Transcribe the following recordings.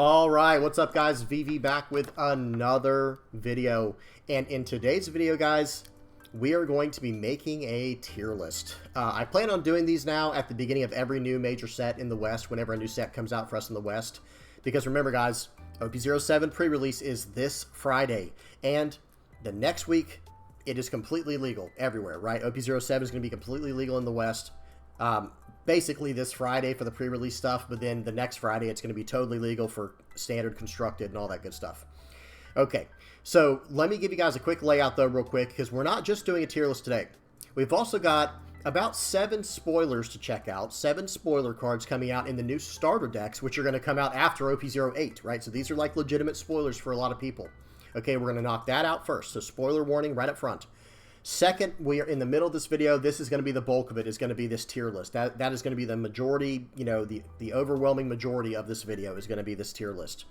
All right, what's up guys? VV back with another video. And in today's video, guys, we are going to be making a tier list. I plan on doing these now at the beginning of every new major set in the West, whenever a new set comes out for us in the West. Because remember guys, OP07 pre-release is this Friday. And the next week, it is completely legal everywhere, right? OP07 is going to be completely legal in the West. Basically this Friday for the pre-release stuff, but then the next Friday it's going to be totally legal for standard constructed and all that good stuff. Okay, so let me give you guys a quick layout though real quick, because we're not just doing a tier list today. We've also got about 7 spoilers to check out, 7 spoiler cards coming out in the new starter decks, which are going to come out after OP08, right? So these are like legitimate spoilers for a lot of people. Okay, we're going to knock that out first, so spoiler warning right up front. Second, we are in the middle of this video. This is going to be the bulk of it, is going to be this tier list. That is going to be the majority, you know, the overwhelming majority of this video is going to be this tier list.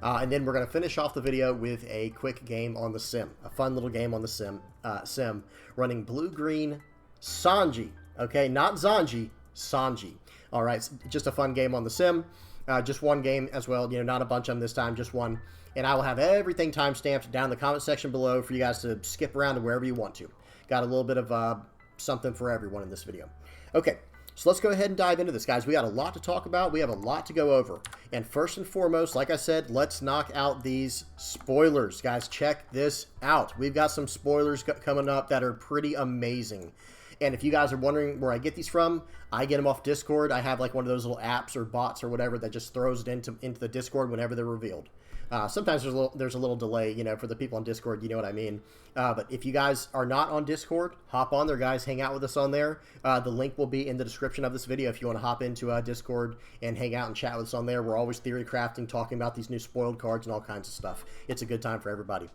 And then we're going to finish off the video with a quick game on the sim. A fun little game on the sim running blue-green Sanji. Okay, not Zanji, Sanji. All right, just a fun game on the sim. Just one game as well, you know, not a bunch of them this time, just one. And I will have everything timestamped down in the comment section below for you guys to skip around to wherever you want to. Got a little bit of something for everyone in this video. Okay, so let's go ahead and dive into this, guys. We got a lot to talk about. We have a lot to go over. And first and foremost, like I said, let's knock out these spoilers. Guys, check this out. We've got some spoilers coming up that are pretty amazing. And if you guys are wondering where I get these from, I get them off Discord. I have like one of those little apps or bots or whatever that just throws it into the Discord whenever they're revealed. Sometimes there's a little delay, you know, for the people on Discord, you know what I mean. But if you guys are not on Discord, hop on there, guys. Hang out with us on there. The link will be in the description of this video if you want to hop into Discord and hang out and chat with us on there. We're always theory crafting, talking about these new spoiled cards and all kinds of stuff. It's a good time for everybody.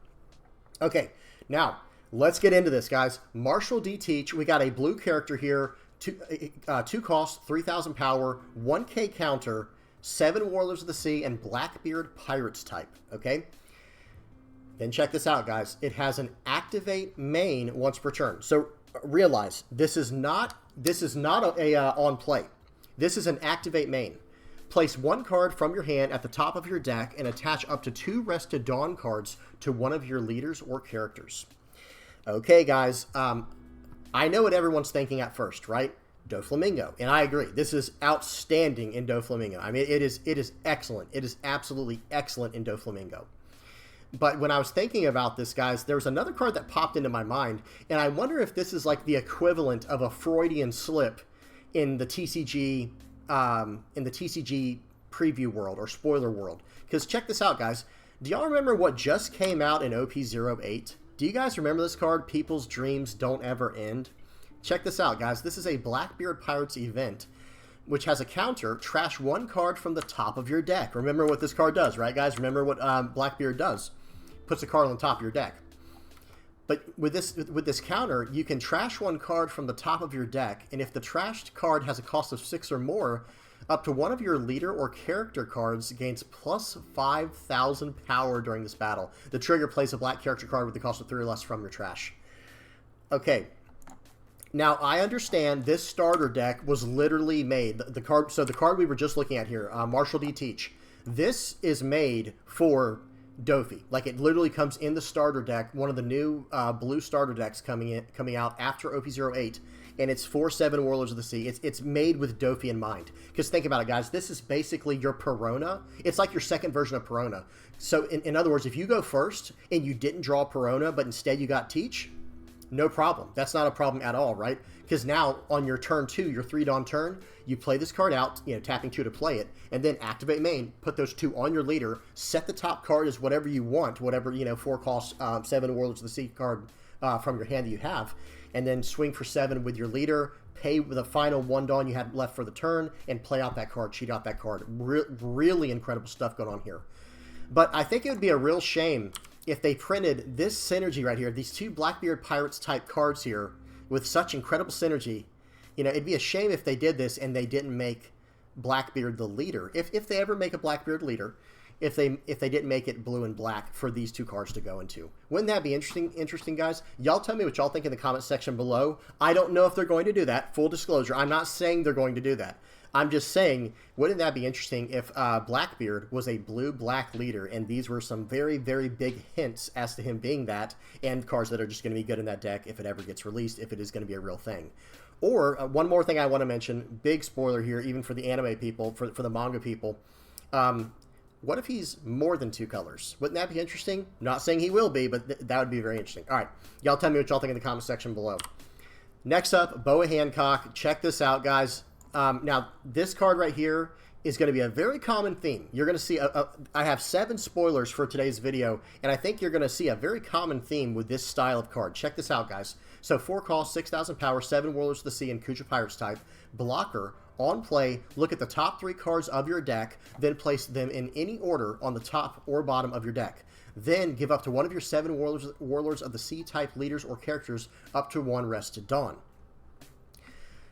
Okay, now let's get into this, guys. Marshall D. Teach. We got a blue character here. 2 cost, 3,000 power, 1K counter, 7 Warlords of the Sea, and Blackbeard Pirates type, okay? Then check this out, guys. It has an activate main once per turn. So realize, this is not a on play. This is an activate main. Place 1 card from your hand at the top of your deck and attach up to 2 Rested Dawn cards to one of your leaders or characters. Okay, guys, I know what everyone's thinking at first, right? Doflamingo, and I agree. This is outstanding in Doflamingo. I mean, it is excellent. It is absolutely excellent in Doflamingo. But when I was thinking about this, guys, there was another card that popped into my mind, and I wonder if this is like the equivalent of a Freudian slip in the TCG preview world or spoiler world. Because check this out, guys. Do y'all remember what just came out in OP08? Do you guys remember this card, People's Dreams Don't Ever End? Check this out, guys. This is a Blackbeard Pirates event, which has a counter, trash 1 card from the top of your deck. Remember what this card does, right, guys? Remember what Blackbeard does. Puts a card on the top of your deck. But with this counter, you can trash 1 card from the top of your deck, and if the trashed card has a cost of 6 or more, up to one of your leader or character cards gains plus 5,000 power during this battle. The trigger plays a black character card with the cost of 3 or less from your trash. Okay. Now, I understand this starter deck was literally made. The card we were just looking at here, Marshall D. Teach. This is made for Dofi. Like, it literally comes in the starter deck, one of the new blue starter decks coming out after OP08. And it's 4/7 Warlords of the Sea. It's made with Dofi in mind. Because think about it, guys. This is basically your Perona. It's like your second version of Perona. So, in other words, if you go first and you didn't draw Perona, but instead you got Teach, no problem. That's not a problem at all, right? Because now on your turn 2, your 3-Dawn turn, you play this card out, you know, tapping 2 to play it, and then activate main, put those 2 on your leader, set the top card as whatever you want, whatever, you know, 4 cost 7 Warlords of the Sea card from your hand that you have, and then swing for 7 with your leader, pay with the final 1 Dawn you had left for the turn, and play out that card, cheat out that card. Really incredible stuff going on here. But I think it would be a real shame if they printed this synergy right here, these 2 Blackbeard Pirates type cards here with such incredible synergy. You know, it'd be a shame if they did this and they didn't make Blackbeard the leader. If they ever make a Blackbeard leader, if they didn't make it blue and black for these 2 cards to go into. Wouldn't that be interesting, guys? Y'all tell me what y'all think in the comment section below. I don't know if they're going to do that. Full disclosure, I'm not saying they're going to do that. I'm just saying, wouldn't that be interesting if Blackbeard was a blue-black leader, and these were some very, very big hints as to him being that, and cards that are just going to be good in that deck if it ever gets released, if it is going to be a real thing. Or, one more thing I want to mention, big spoiler here, even for the anime people, for the manga people, what if he's more than 2 colors? Wouldn't that be interesting? I'm not saying he will be, but that would be very interesting. All right, y'all tell me what y'all think in the comment section below. Next up, Boa Hancock. Check this out, guys. Now, this card right here is going to be a very common theme. You're going to see, I have 7 spoilers for today's video, and I think you're going to see a very common theme with this style of card. Check this out, guys. So 4 cost, 6,000 power, 7 Warlords of the Sea, and Kuja Pirates type. Blocker, on play, look at the top 3 cards of your deck, then place them in any order on the top or bottom of your deck. Then give up to one of your 7 Warlords of the Sea type leaders or characters up to 1 Rested Dawn.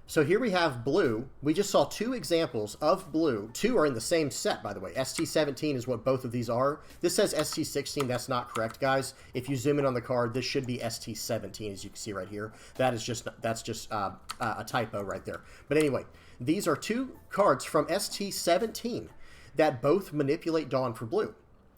So here we have blue. We just saw 2 examples of blue. 2 are in the same set, by the way. ST17 is what both of these are. This says ST16. That's not correct, guys. If you zoom in on the card, this should be ST17, as you can see right here. That's just a typo right there. But anyway, these are 2 cards from ST17 that both manipulate Dawn for blue.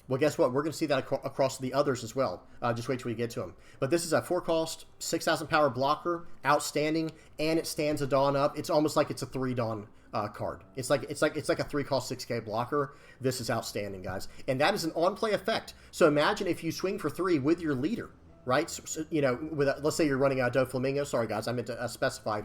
Well, guess what? We're going to see that across the others as well. Just wait till we get to them. But this is a 4 cost, 6,000 power blocker, outstanding, and it stands a Dawn up. It's almost like it's a 3 Dawn card. It's like a 3 cost 6K blocker. This is outstanding, guys, and that is an on play effect. So imagine if you swing for 3 with your leader, right? So, you know, with let's say you're running a Doflamingo. Sorry, guys, I meant to specify.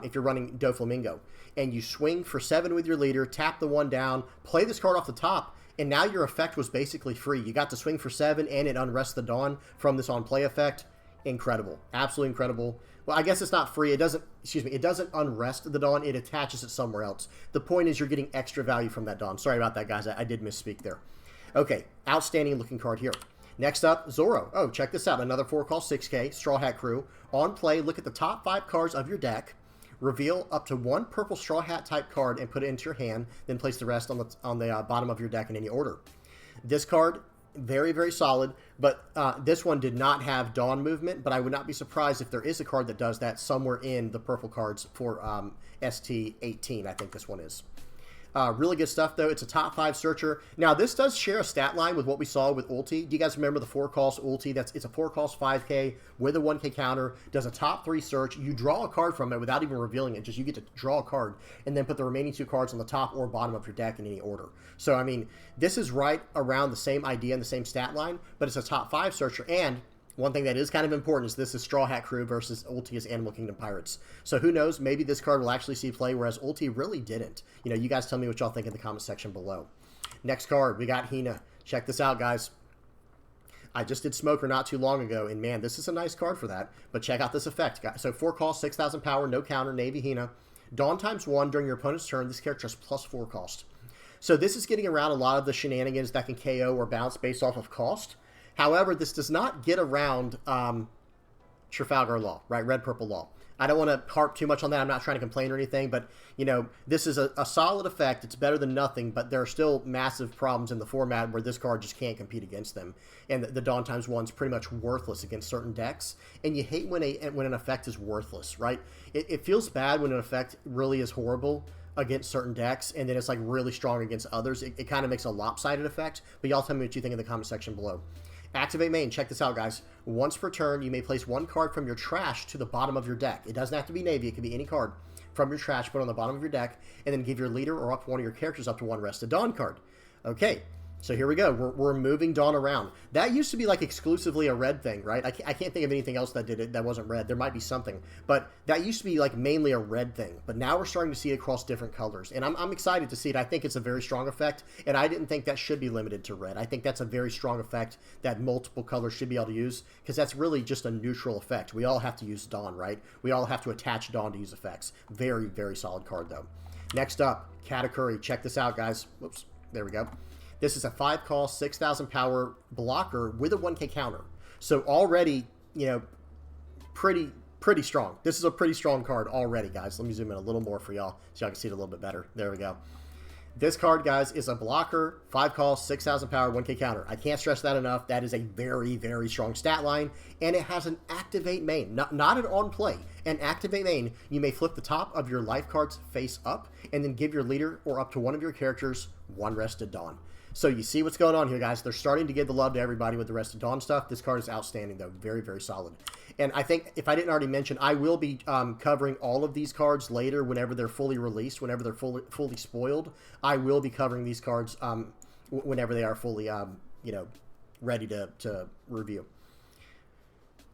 If you're running Doflamingo and you swing for 7 with your leader, tap the 1 down, play this card off the top. And now your effect was basically free. You got to swing for 7, and it unrests the Dawn from this on-play effect. Incredible. Absolutely incredible. Well, I guess it's not free. It doesn't, it doesn't unrest the Dawn. It attaches it somewhere else. The point is you're getting extra value from that Dawn. Sorry about that, guys. I did misspeak there. Okay, outstanding looking card here. Next up, Zoro. Oh, check this out. Another 4 cost 6K, Straw Hat Crew. On play, look at the top 5 cards of your deck. Reveal up to 1 purple Straw Hat type card and put it into your hand, then place the rest on the bottom of your deck in any order. This card, very, very solid, but this one did not have Dawn movement, but I would not be surprised if there is a card that does that somewhere in the purple cards for ST18, I think this one is. Really good stuff, though. It's a top 5 searcher. Now, this does share a stat line with what we saw with ulti. Do you guys remember the 4 cost ulti? It's a 4 cost 5K with a 1K counter. Does a top 3 search. You draw a card from it without even revealing it. Just you get to draw a card and then put the remaining 2 cards on the top or bottom of your deck in any order. So, I mean, this is right around the same idea and the same stat line, but it's a top 5 searcher. And one thing that is kind of important is this is Straw Hat Crew versus ulti is Animal Kingdom Pirates. So who knows, maybe this card will actually see play, whereas ulti really didn't. You know, you guys tell me what y'all think in the comment section below. Next card, we got Hina. Check this out, guys. I just did Smoker not too long ago, and man, this is a nice card for that. But check out this effect, guys. So 4 cost, 6,000 power, no counter, Navy Hina. Dawn times 1 during your opponent's turn. This character has plus 4 cost. So this is getting around a lot of the shenanigans that can KO or bounce based off of cost. However, this does not get around Trafalgar Law, right? Red-Purple Law. I don't want to harp too much on that. I'm not trying to complain or anything, but, you know, this is a solid effect. It's better than nothing, but there are still massive problems in the format where this card just can't compete against them. And the Dawn times 1's pretty much worthless against certain decks. And you hate when an effect is worthless, right? It feels bad when an effect really is horrible against certain decks, and then it's like really strong against others. It kind of makes a lopsided effect, but y'all tell me what you think in the comment section below. Activate main. Check this out, guys. Once per turn, you may place 1 card from your trash to the bottom of your deck. It doesn't have to be Navy. It can be any card from your trash, put on the bottom of your deck, and then give your leader or up to one of your characters up to 1 Rested Dawn card. Okay, so here we go. We're moving Dawn around. That used to be like exclusively a red thing, right? I can't think of anything else that did it that wasn't red. There might be something, but that used to be like mainly a red thing. But now we're starting to see it across different colors, and I'm excited to see it. I think it's a very strong effect, and I didn't think that should be limited to red. I think that's a very strong effect that multiple colors should be able to use, because that's really just a neutral effect. We all have to use Dawn, right? We all have to attach Dawn to use effects. Very, very solid card, though. Next up, Katakuri. Check this out, guys. Whoops. There we go. This is a 5 cost, 6,000 power blocker with a 1K counter. So already, you know, pretty strong. This is a pretty strong card already, guys. Let me zoom in a little more for y'all so y'all can see it a little bit better. There we go. This card, guys, is a blocker, 5 calls, 6,000 power, 1k counter. I can't stress that enough. That is a very, very strong stat line, and it has an activate main, not an on play. An activate main, you may flip the top of your life cards face up, and then give your leader or up to one of your characters 1 Rested Dawn. So you see what's going on here, guys. They're starting to give the love to everybody with the Rested Dawn stuff. This card is outstanding, though. Very, very solid. And I think, if I didn't already mention, I will be covering all of these cards later whenever they're fully released, whenever they're fully spoiled. I will be covering these cards whenever they are fully, you know, ready to review.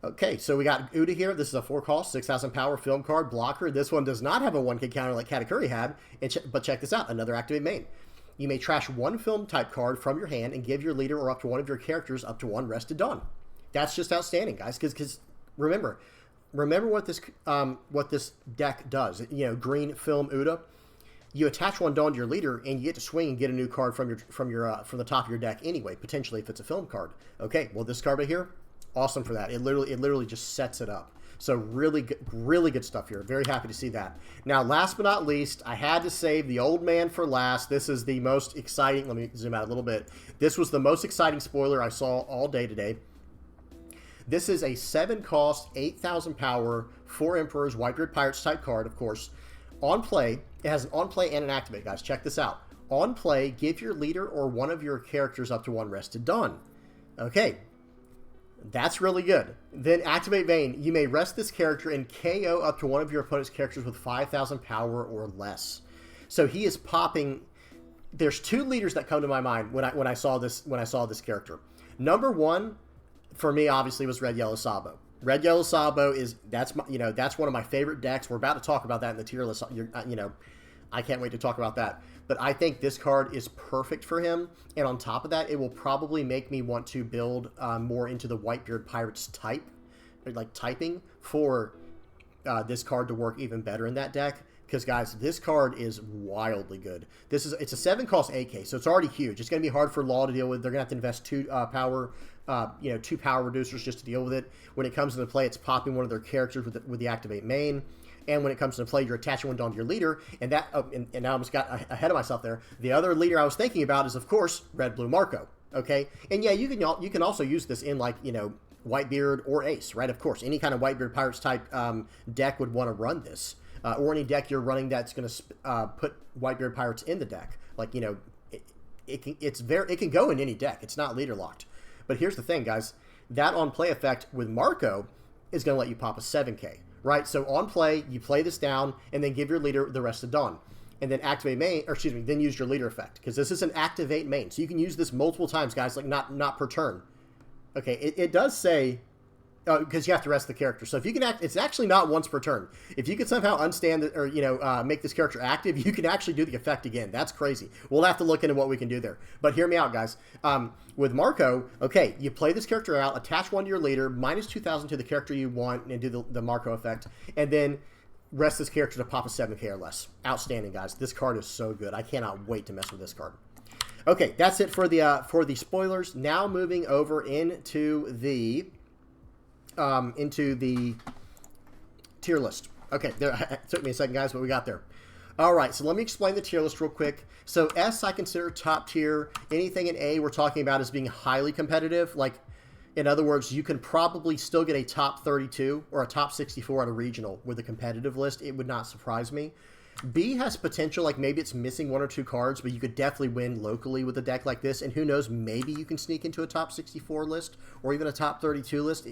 Okay, so we got Uda here. This is a 4-cost, 6,000 power film card blocker. This one does not have a 1k counter like Katakuri had, but check this out, another activate main. You may trash 1 film type card from your hand and give your leader or up to one of your characters up to 1 Rested Dawn. That's just outstanding, guys, because remember what this deck does. You know, green film Uda. You attach 1 Dawn to your leader, and you get to swing and get a new card from the top of your deck anyway, potentially if it's a film card. Okay, well this card right here, awesome for that. It literally just sets it up. So really good stuff here. Very happy to see that. Now, last but not least, I had to save the old man for last. This is the most exciting. Let me zoom out a little bit. This was the most exciting spoiler I saw all day today. This is a 7-cost, 8,000 power, 4 Emperors, Whitebeard Pirates type card, of course. On play, it has an on play and an activate, guys. Check this out. On play, give your leader or one of your characters up to 1 Rested Dawn. Okay. That's really good. Then activate Vayne. You may rest this character and KO up to one of your opponent's characters with 5,000 power or less. So he is popping. There's 2 leaders that come to my mind when I saw this character. Number 1 for me obviously was Red Yellow Sabo. Red Yellow Sabo that's one of my favorite decks. We're about to talk about that in the tier list. I can't wait to talk about that. But I think this card is perfect for him. And on top of that, it will probably make me want to build more into the Whitebeard Pirates type, like typing, for this card to work even better in that deck. Because, guys, this card is wildly good. It's a 7-cost AK, so it's already huge. It's going to be hard for Law to deal with. They're going to have to invest 2 power, 2 power reducers just to deal with it. When it comes into play, it's popping one of their characters with the activate main. And when it comes to play, you're attaching 1 Dawn to your leader. And that, and I almost got ahead of myself there. The other leader I was thinking about is, of course, Red Blue Marco. Okay, and yeah, you can also use this in, like, Whitebeard or Ace, right? Of course, any kind of Whitebeard Pirates type deck would want to run this, or any deck you're running that's going to put Whitebeard Pirates in the deck. Like, it can go in any deck. It's not leader locked. But here's the thing, guys. That on play effect with Marco is going to let you pop a 7k. Right, so on play, you play this down, and then give your leader the Rested Dawn. And then activate main, or excuse me, then use your leader effect. Because this is an activate main. So you can use this multiple times, guys, like not per turn. Okay, it does say, because you have to rest the character. So if you can it's actually not once per turn. If you can somehow unstand, or, make this character active, you can actually do the effect again. That's crazy. We'll have to look into what we can do there. But hear me out, guys. With Marco, okay, you play this character out, attach 1 to your leader, minus 2,000 to the character you want, and do the Marco effect, and then rest this character to pop a 7k or less. Outstanding, guys. This card is so good. I cannot wait to mess with this card. Okay, that's it for the spoilers. Now moving over into the tier list. Okay, it took me a second, guys, but we got there. All right, so let me explain the tier list real quick. So S I consider top tier. Anything in A we're talking about as being highly competitive. Like, in other words, you can probably still get a top 32 or a top 64 at a regional with a competitive list. It would not surprise me. B has potential, like maybe it's missing 1 or 2 cards, but you could definitely win locally with a deck like this. And who knows, maybe you can sneak into a top 64 list or even a top 32 list.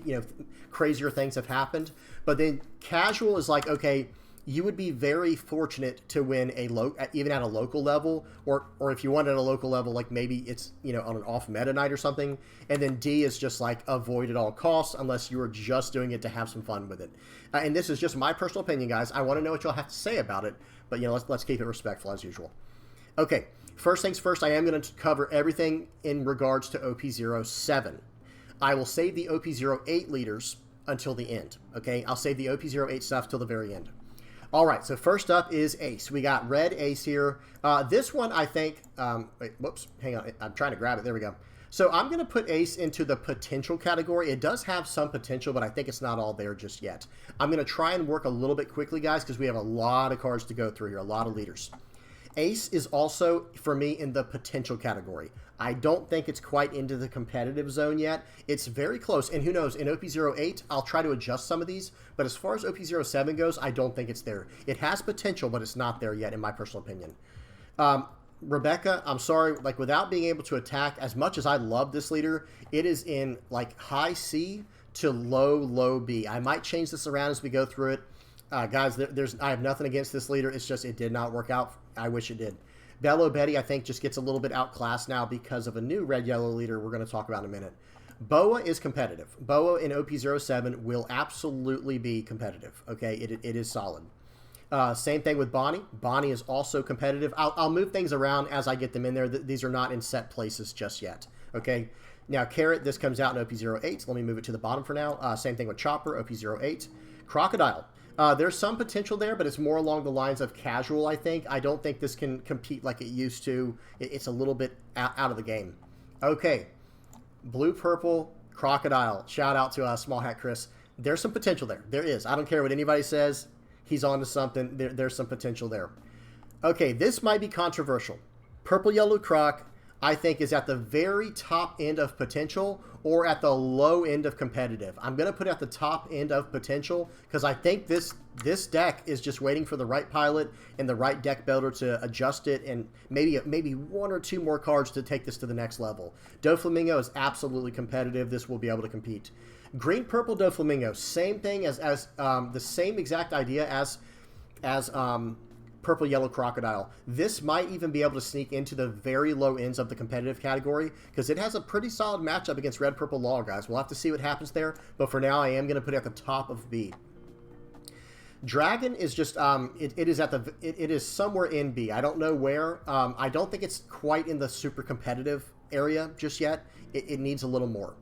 Crazier things have happened. But then casual is like, okay, you would be very fortunate to win even at a local level, or if you won at a local level, like maybe it's on an off meta night or something. And then D is just like avoid at all costs unless you are just doing it to have some fun with it. And this is just my personal opinion, guys. I want to know what y'all have to say about it, but let's keep it respectful as usual. Okay, first things first, I am going to cover everything in regards to OP07. I will save the OP08 leaders until the end. Okay, I'll save the OP08 stuff till the very end. All right, so first up is Ace. We got Red Ace here. This one, I think, wait, whoops, hang on. I'm trying to grab it. There we go. So I'm going to put Ace into the potential category. It does have some potential, but I think it's not all there just yet. I'm going to try and work a little bit quickly, guys, because we have a lot of cards to go through here, a lot of leaders. Ace is also, for me, in the potential category. I don't think it's quite into the competitive zone yet. It's very close, and who knows, in OP08, I'll try to adjust some of these, but as far as OP07 goes, I don't think it's there. It has potential, but it's not there yet, in my personal opinion. Rebecca, I'm sorry, like, without being able to attack, as much as I love this leader, it is in, like, high C to low B. I might change this around as we go through it. Guys, I have nothing against this leader. It's just it did not work out. I wish it did. Bello Betty, I think, just gets a little bit outclassed now because of a new red-yellow leader we're going to talk about in a minute. Boa is competitive. Boa in OP07 will absolutely be competitive. Okay, it is solid. Same thing with Bonnie. Bonnie is also competitive. I'll move things around as I get them in there. These are not in set places just yet. Okay, now Carrot, this comes out in OP08. Let me move it to the bottom for now. Same thing with Chopper, OP08. Crocodile. There's some potential there, but it's more along the lines of casual, I think. I don't think this can compete like it used to. It's a little bit out of the game. Okay. Blue-purple Crocodile. Shout out to Small Hat Chris. There's some potential there. There is. I don't care what anybody says. He's on to something. There's some potential there. Okay, this might be controversial. Purple-yellow Croc, I think, is at the very top end of potential or at the low end of competitive. I'm going to put it at the top end of potential because I think this deck is just waiting for the right pilot and the right deck builder to adjust it and maybe one or two more cards to take this to the next level. Doflamingo is absolutely competitive. This will be able to compete. Green-purple Doflamingo, same thing as the same exact idea as Purple-yellow Crocodile. This might even be able to sneak into the very low ends of the competitive category because it has a pretty solid matchup against Red-Purple Law, guys. We'll have to see what happens there, but for now I am going to put it at the top of B. Dragon is just it is somewhere in B. I don't know where. I don't think it's quite in the super competitive area just yet. It needs a little more.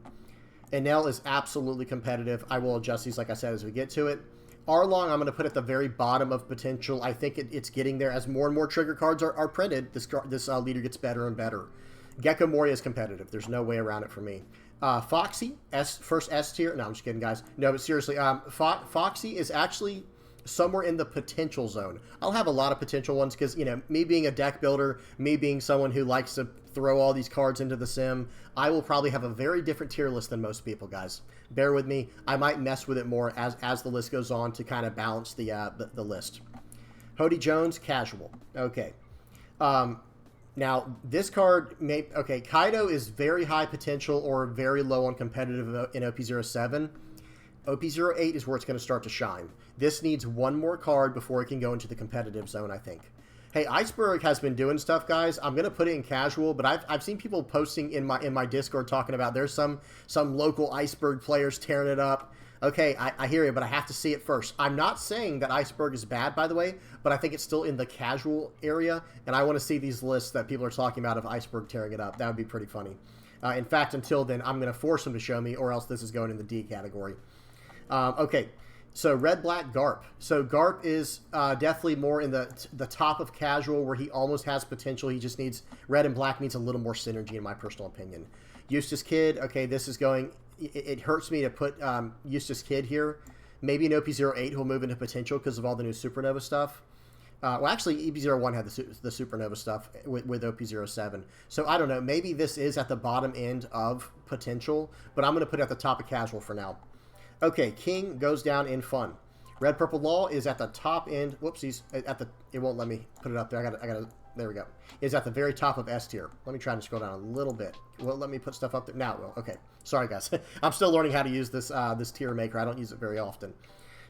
Enel is absolutely competitive. I will adjust these, like I said, as we get to it. Arlong, I'm going to put at the very bottom of potential. I think it's getting there. As more and more trigger cards are printed, this leader gets better and better. Gecko Moria is competitive. There's no way around it for me. Foxy, first S tier. No, I'm just kidding, guys. No, but seriously, Foxy is actually somewhere in the potential zone. I'll have a lot of potential ones because, you know, me being a deck builder, me being someone who likes to throw all these cards into the sim, I will probably have a very different tier list than most people, guys. Bear with me. I might mess with it more as the list goes on to kind of balance the list. Hody Jones, casual. Okay. Now, this card, okay, Kaido is very high potential or very low on competitive in OP07. OP08 is where it's going to start to shine. This needs one more card before it can go into the competitive zone, I think. Hey, Iceberg has been doing stuff, guys. I'm going to put it in casual, but I've seen people posting in my Discord talking about there's some local Iceberg players tearing it up. Okay, I hear you, but I have to see it first. I'm not saying that Iceberg is bad, by the way, but I think it's still in the casual area, and I want to see these lists that people are talking about of Iceberg tearing it up. That would be pretty funny. In fact, until then, I'm going to force them to show me, or else this is going in the D category. Okay, so Red Black Garp. So Garp is definitely more in the top of casual where he almost has potential. He just needs, Red and Black needs a little more synergy in my personal opinion. Eustace Kid, okay, this is going, it hurts me to put Eustace Kid here. Maybe in OP08 he'll move into potential because of all the new Supernova stuff. Well, actually, EP01 had the Supernova stuff with OP07. So I don't know, maybe this is at the bottom end of potential, but I'm going to put it at the top of casual for now. Okay, King goes down in fun. Red Purple Law is at the top end. Whoopsies. It won't let me put it up there. I gotta, there we go. Is at the very top of S tier. Let me try and scroll down a little bit. It won't let me put stuff up there. Now it will. Okay. Sorry, guys. I'm still learning how to use this tier maker. I don't use it very often.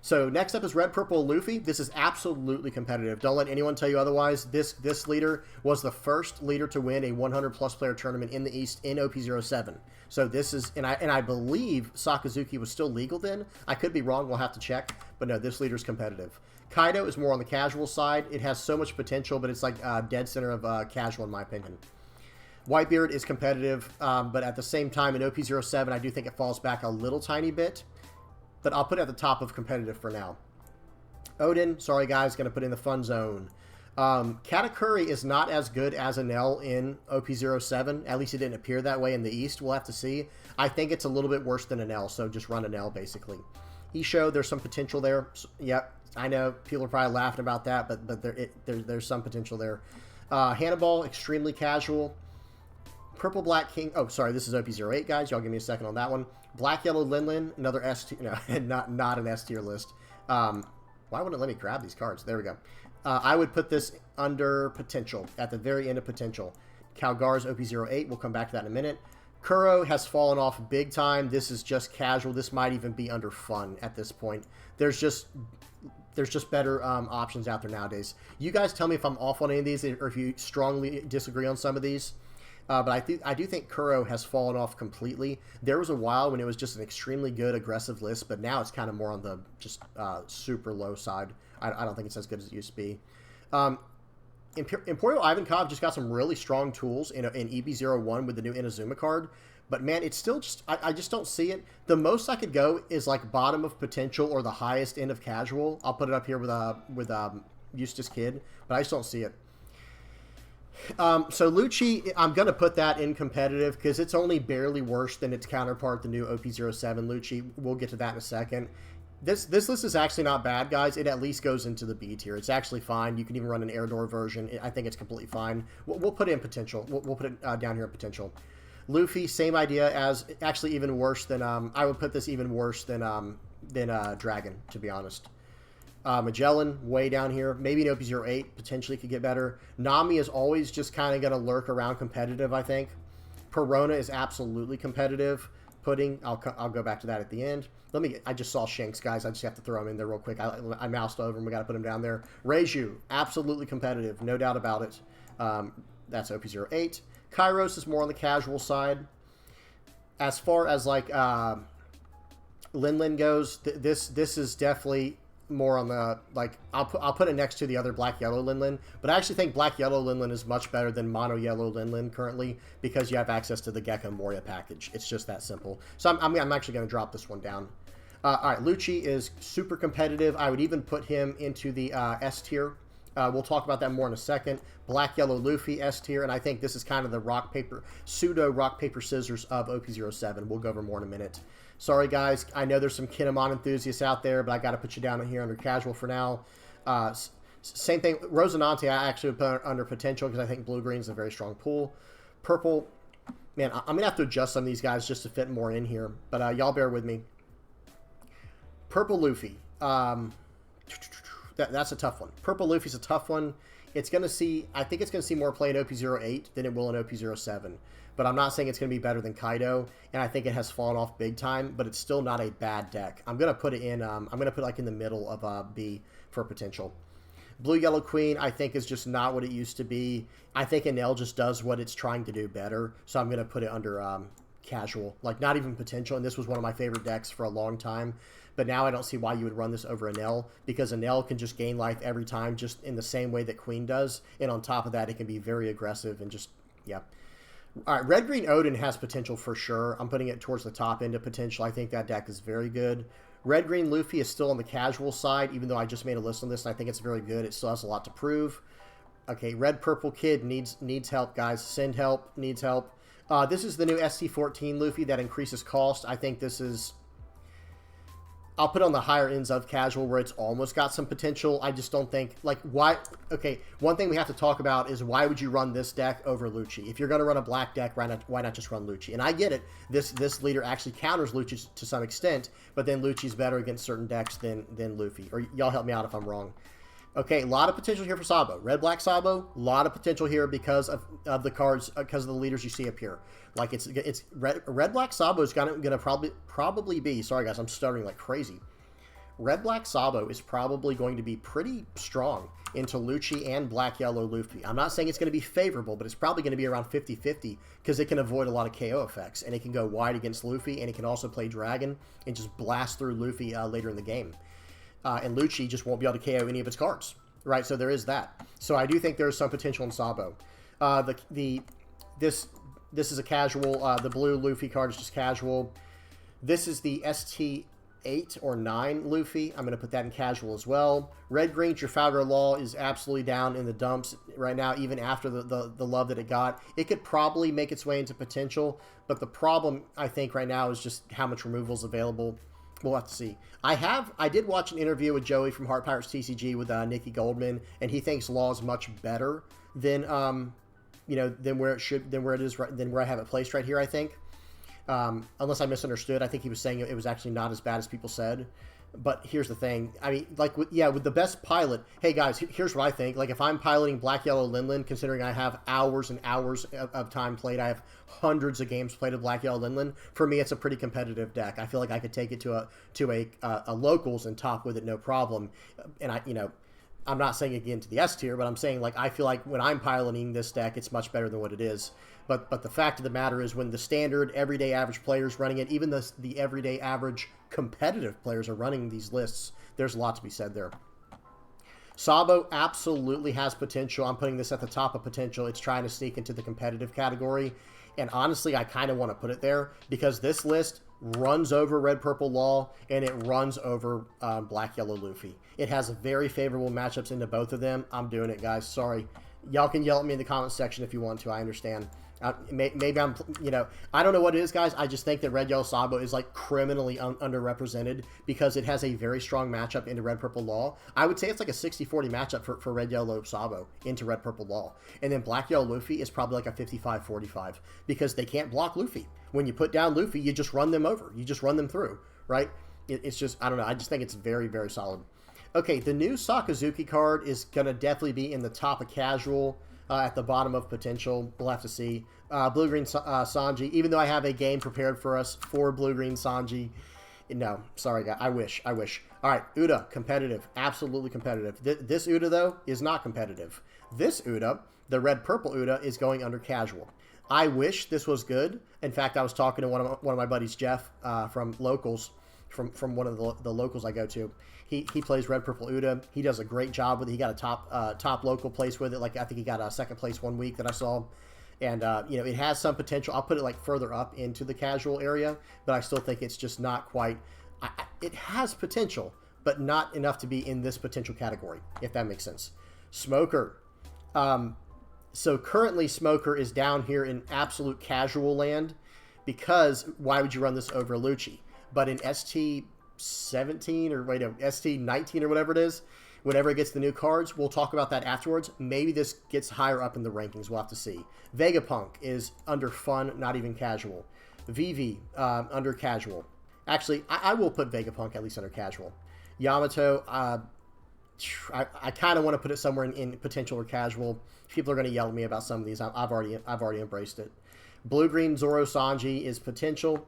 So next up is Red Purple Luffy. This is absolutely competitive. Don't let anyone tell you otherwise. This leader was the first leader to win a 100+ player tournament in the East in OP07. So this is, and I believe Sakazuki was still legal then. I could be wrong. We'll have to check. But no, this leader's competitive. Kaido is more on the casual side. It has so much potential, but it's like dead center of casual in my opinion. Whitebeard is competitive, but at the same time in OP07, I do think it falls back a little tiny bit. But I'll put it at the top of competitive for now. Odin, sorry guys, going to put in the fun zone. Katakuri is not as good as Enel in OP07. At least it didn't appear that way in the East. We'll have to see. I think it's a little bit worse than Enel, so just run Enel basically. Isho, there's some potential there. Yep, I know people are probably laughing about that, but there's some potential there. Hannibal, extremely casual. Purple Black King. Oh, sorry, this is OP08, guys. Y'all give me a second on that one. Black Yellow Linlin, another S tier. No, not an S tier list. Why wouldn't it let me grab these cards? There we go. I would put this under Potential, at the very end of Potential. Calgar's OP08, we'll come back to that in a minute. Kuro has fallen off big time. This is just casual. This might even be under Fun at this point. There's just better options out there nowadays. You guys tell me if I'm off on any of these, or if you strongly disagree on some of these. But I do think Kuro has fallen off completely. There was a while when it was just an extremely good aggressive list, but now it's kind of more on the just super low side. I don't think it's as good as it used to be. Imperial Ivankov just got some really strong tools in EB01 with the new Inazuma card. But man, it's still just, I just don't see it. The most I could go is like bottom of Potential or the highest end of Casual. I'll put it up here with Eustace Kid, but I just don't see it. So Lucci, I'm going to put that in competitive because it's only barely worse than its counterpart, the new OP07 Lucci. We'll get to that in a second. This list is actually not bad, guys. It at least goes into the B tier. It's actually fine. You can even run an air door version. I think it's completely fine. We'll put it in Potential. We'll put it down here in Potential. Luffy, same idea as, actually even worse than, I would put this even worse than Dragon, to be honest. Magellan, way down here. Maybe an OP08 potentially could get better. Nami is always just kind of going to lurk around competitive, I think. Perona is absolutely competitive. Pudding, I'll go back to that at the end. I just saw Shanks, guys. I just have to throw him in there real quick. I moused over him. We got to put him down there. Reiju, absolutely competitive. No doubt about it. That's OP08. Kairos is more on the casual side. As far as like Linlin goes, this is definitely more on the, like, I'll put it next to the other Black Yellow Linlin, but I actually think Black Yellow Linlin is much better than Mono Yellow Linlin currently because you have access to the Gecko Moria package. It's just that simple. So I'm actually going to drop this one down. All right, Lucci is super competitive. I would even put him into the S tier. We'll talk about that more in a second. Black Yellow Luffy, S tier, and I think this is kind of the pseudo rock, paper, scissors of OP07. We'll go over more in a minute. Sorry, guys. I know there's some Kinemon enthusiasts out there, but I got to put you down here under casual for now. Same thing. Rosinante, I actually would put under potential because I think blue-green is a very strong pool. Purple, man, I'm going to have to adjust some of these guys just to fit more in here, but y'all bear with me. Purple Luffy. That's a tough one. Purple Luffy's a tough one. It's going to see, I think it's going to see more play in OP08 than it will in OP07. But I'm not saying it's going to be better than Kaido, and I think it has fallen off big time, but it's still not a bad deck. I'm going to put it in, I'm going to put it like in the middle of B for potential. Blue Yellow Queen, I think, is just not what it used to be. I think Enel just does what it's trying to do better, so I'm going to put it under casual, like not even potential, and this was one of my favorite decks for a long time. But now I don't see why you would run this over Enel, because Enel can just gain life every time, just in the same way that Queen does. And on top of that, it can be very aggressive and just, yeah. All right, Red-Green Odin has potential for sure. I'm putting it towards the top end of potential. I think that deck is very good. Red-Green Luffy is still on the casual side, even though I just made a list on this, and I think it's very good. It still has a lot to prove. Okay, Red-Purple Kid needs help, guys. Send help, needs help. This is the new SC14 Luffy that increases cost. I think this is... I'll put it on the higher ends of casual where it's almost got some potential. I just don't think, like, why... Okay, one thing we have to talk about is why would you run this deck over Lucci? If you're going to run a black deck, why not just run Lucci? And I get it. This leader actually counters Lucci to some extent, but then Lucci's better against certain decks than Luffy. Or y'all help me out if I'm wrong. Okay, a lot of potential here for Sabo. Red-Black Sabo, a lot of potential here because of the cards, because of the leaders you see up here. Like, it's Red-Black Sabo is gonna probably be, sorry guys, I'm stuttering like crazy. Red-Black Sabo is probably going to be pretty strong into Lucci and Black-Yellow Luffy. I'm not saying it's going to be favorable, but it's probably going to be around 50-50 because it can avoid a lot of KO effects, and it can go wide against Luffy, and it can also play Dragon and just blast through Luffy later in the game. And Lucci just won't be able to KO any of its cards, right? So there is that. So I do think there's some potential in Sabo. This is a casual. The blue Luffy card is just casual. This is the ST8 or 9 Luffy. I'm going to put that in casual as well. Red-Green Trafalgar Law is absolutely down in the dumps right now, even after the love that it got. It could probably make its way into potential, but the problem, I think, right now is just how much removal is available. We'll have to see. I did watch an interview with Joey from Heart Pirates TCG with Nikki Goldman, and he thinks Law is much better than than where it is right, than where I have it placed right here, I think. Unless I misunderstood. I think he was saying it was actually not as bad as people said. But here's the thing. I mean, like, with the best pilot, hey, guys, here's what I think. Like, if I'm piloting Black Yellow Linlen, considering I have hours and hours of time played, I have hundreds of games played of Black Yellow Linlen, for me, it's a pretty competitive deck. I feel like I could take it to a locals and top with it, no problem. And I'm not saying again to the S tier, but I'm saying, like, I feel like when I'm piloting this deck, it's much better than what it is. But the fact of the matter is, when the standard everyday average players running it, even the everyday average competitive players are running these lists, there's a lot to be said there. Sabo absolutely has potential. I'm putting this at the top of potential. It's trying to sneak into the competitive category. And honestly, I kind of want to put it there because this list runs over Red Purple Law and it runs over Black Yellow Luffy. It has very favorable matchups into both of them. I'm doing it, guys. Sorry. Y'all can yell at me in the comment section if you want to. I understand. Maybe I'm, I don't know what it is, guys. I just think that Red Yellow Sabo is like criminally underrepresented because it has a very strong matchup into Red Purple Law. I would say it's like a 60-40 matchup for Red Yellow Sabo into Red Purple Law. And then Black Yellow Luffy is probably like a 55-45 because they can't block Luffy. When you put down Luffy, you just run them over. You just run them through, right? It's just, I don't know. I just think it's very, very solid. Okay, the new Sakazuki card is going to definitely be in the top of casual. At the bottom of potential, we'll have to see. Blue-green Sanji, even though I have a game prepared for us for blue-green Sanji. No, sorry, guys. I wish. All right, Uda, competitive. Absolutely competitive. This Uda, though, is not competitive. This Uda, the red-purple Uda, is going under casual. I wish this was good. In fact, I was talking to one of my buddies, Jeff, from locals, from one of the locals I go to. He plays Red Purple Uda. He does a great job with it. He got a top local place with it. Like, I think he got a second place one week that I saw. And, it has some potential. I'll put it, like, further up into the casual area, but I still think it's just not quite... it has potential, but not enough to be in this potential category, if that makes sense. Smoker. So currently, Smoker is down here in absolute casual land because why would you run this over Lucci? But in ST17 or ST19 or whatever it is, whenever it gets the new cards, we'll talk about that afterwards. Maybe this gets higher up in the rankings. We'll have to see. Vegapunk is under fun, not even casual. Vivi, under casual. Actually, I will put Vegapunk at least under casual. Yamato, I kind of want to put it somewhere in potential or casual. People are going to yell at me about some of these. I've already embraced it. Blue-green Zoro Sanji is potential.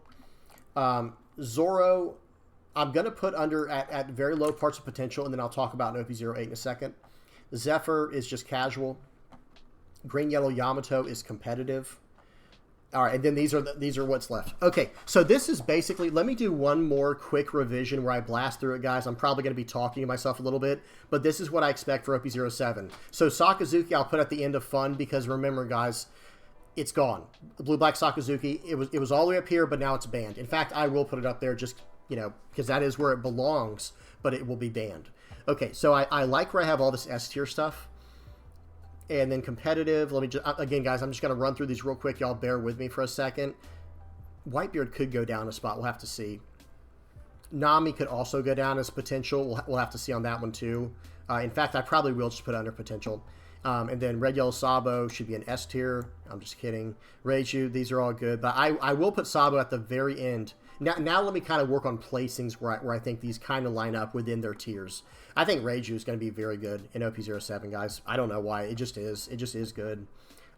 Zoro, I'm going to put under at very low parts of potential, and then I'll talk about an OP08 in a second. Zephyr is just casual. Green-yellow Yamato is competitive. All right, and then these are what's left. Okay, so this is basically, let me do one more quick revision where I blast through it, guys. I'm probably going to be talking to myself a little bit, but this is what I expect for OP07. So Sakazuki I'll put at the end of fun because remember, guys, it's gone. Blue-black Sakazuki, it was all the way up here, but now it's banned. In fact, I will put it up there just, because that is where it belongs, but it will be banned. Okay, so I like where I have all this S-tier stuff. And then competitive, let me just, again, guys, I'm just going to run through these real quick. Y'all bear with me for a second. Whitebeard could go down a spot. We'll have to see. Nami could also go down as potential. We'll have to see on that one, too. In fact, I probably will just put it under potential. And then Red Yellow Sabo should be an S tier. I'm just kidding. Reiju, these are all good. But I will put Sabo at the very end. Now let me kind of work on placings where I think these kind of line up within their tiers. I think Reiju is going to be very good in OP07, guys. I don't know why. It just is. It just is good.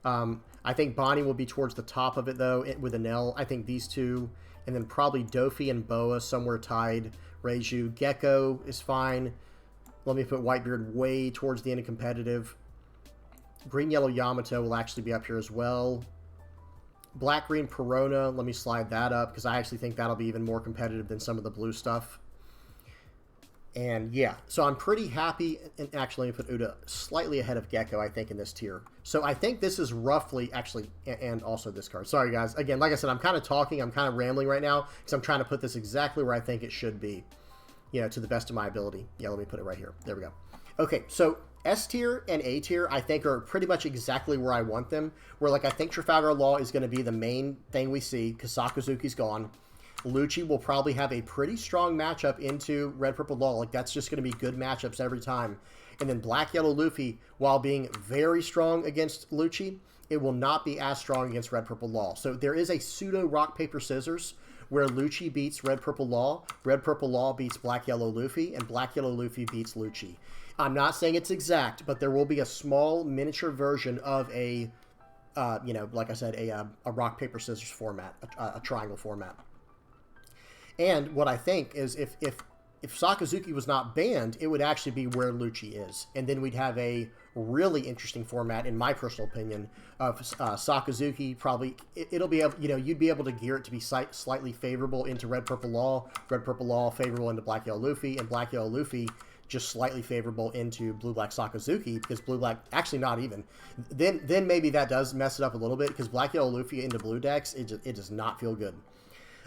I think Bonnie will be towards the top of it, though, with an L. I think these two. And then probably Dofi and Boa somewhere tied. Reiju. Gecko is fine. Let me put Whitebeard way towards the end of competitive. Green-yellow Yamato will actually be up here as well. Black-green Perona, let me slide that up because I actually think that'll be even more competitive than some of the blue stuff. And yeah, so I'm pretty happy. And actually, let me put Uda slightly ahead of Gecko, I think, in this tier. So I think this is roughly, actually, and also this card. Sorry, guys. Again, like I said, I'm kind of talking. I'm kind of rambling right now because I'm trying to put this exactly where I think it should be, to the best of my ability. Yeah, let me put it right here. There we go. Okay, so S tier and A tier, I think, are pretty much exactly where I want them. Where, like, I think Trafalgar Law is going to be the main thing we see because Sakazuki's gone. Lucci will probably have a pretty strong matchup into Red Purple Law. Like, that's just going to be good matchups every time. And then black-yellow Luffy, while being very strong against Lucci, it will not be as strong against red-purple Law. So there is a pseudo rock, paper, scissors where Lucci beats red-purple Law beats black-yellow Luffy, and black-yellow Luffy beats Lucci. I'm not saying it's exact, but there will be a small miniature version of a, you know, like I said, a rock, paper, scissors format, a triangle format. And what I think is if Sakazuki was not banned, it would actually be where Lucci is. And then we'd have a really interesting format, in my personal opinion, of Sakazuki. Probably, it'll be able, you know, you'd be able to gear it to be slightly favorable into red-purple Law favorable into black-yellow Luffy, and black-yellow Luffy just slightly favorable into blue-black Sakazuki, because blue-black, actually not even. Then maybe that does mess it up a little bit, because black-yellow Luffy into blue decks, it does not feel good.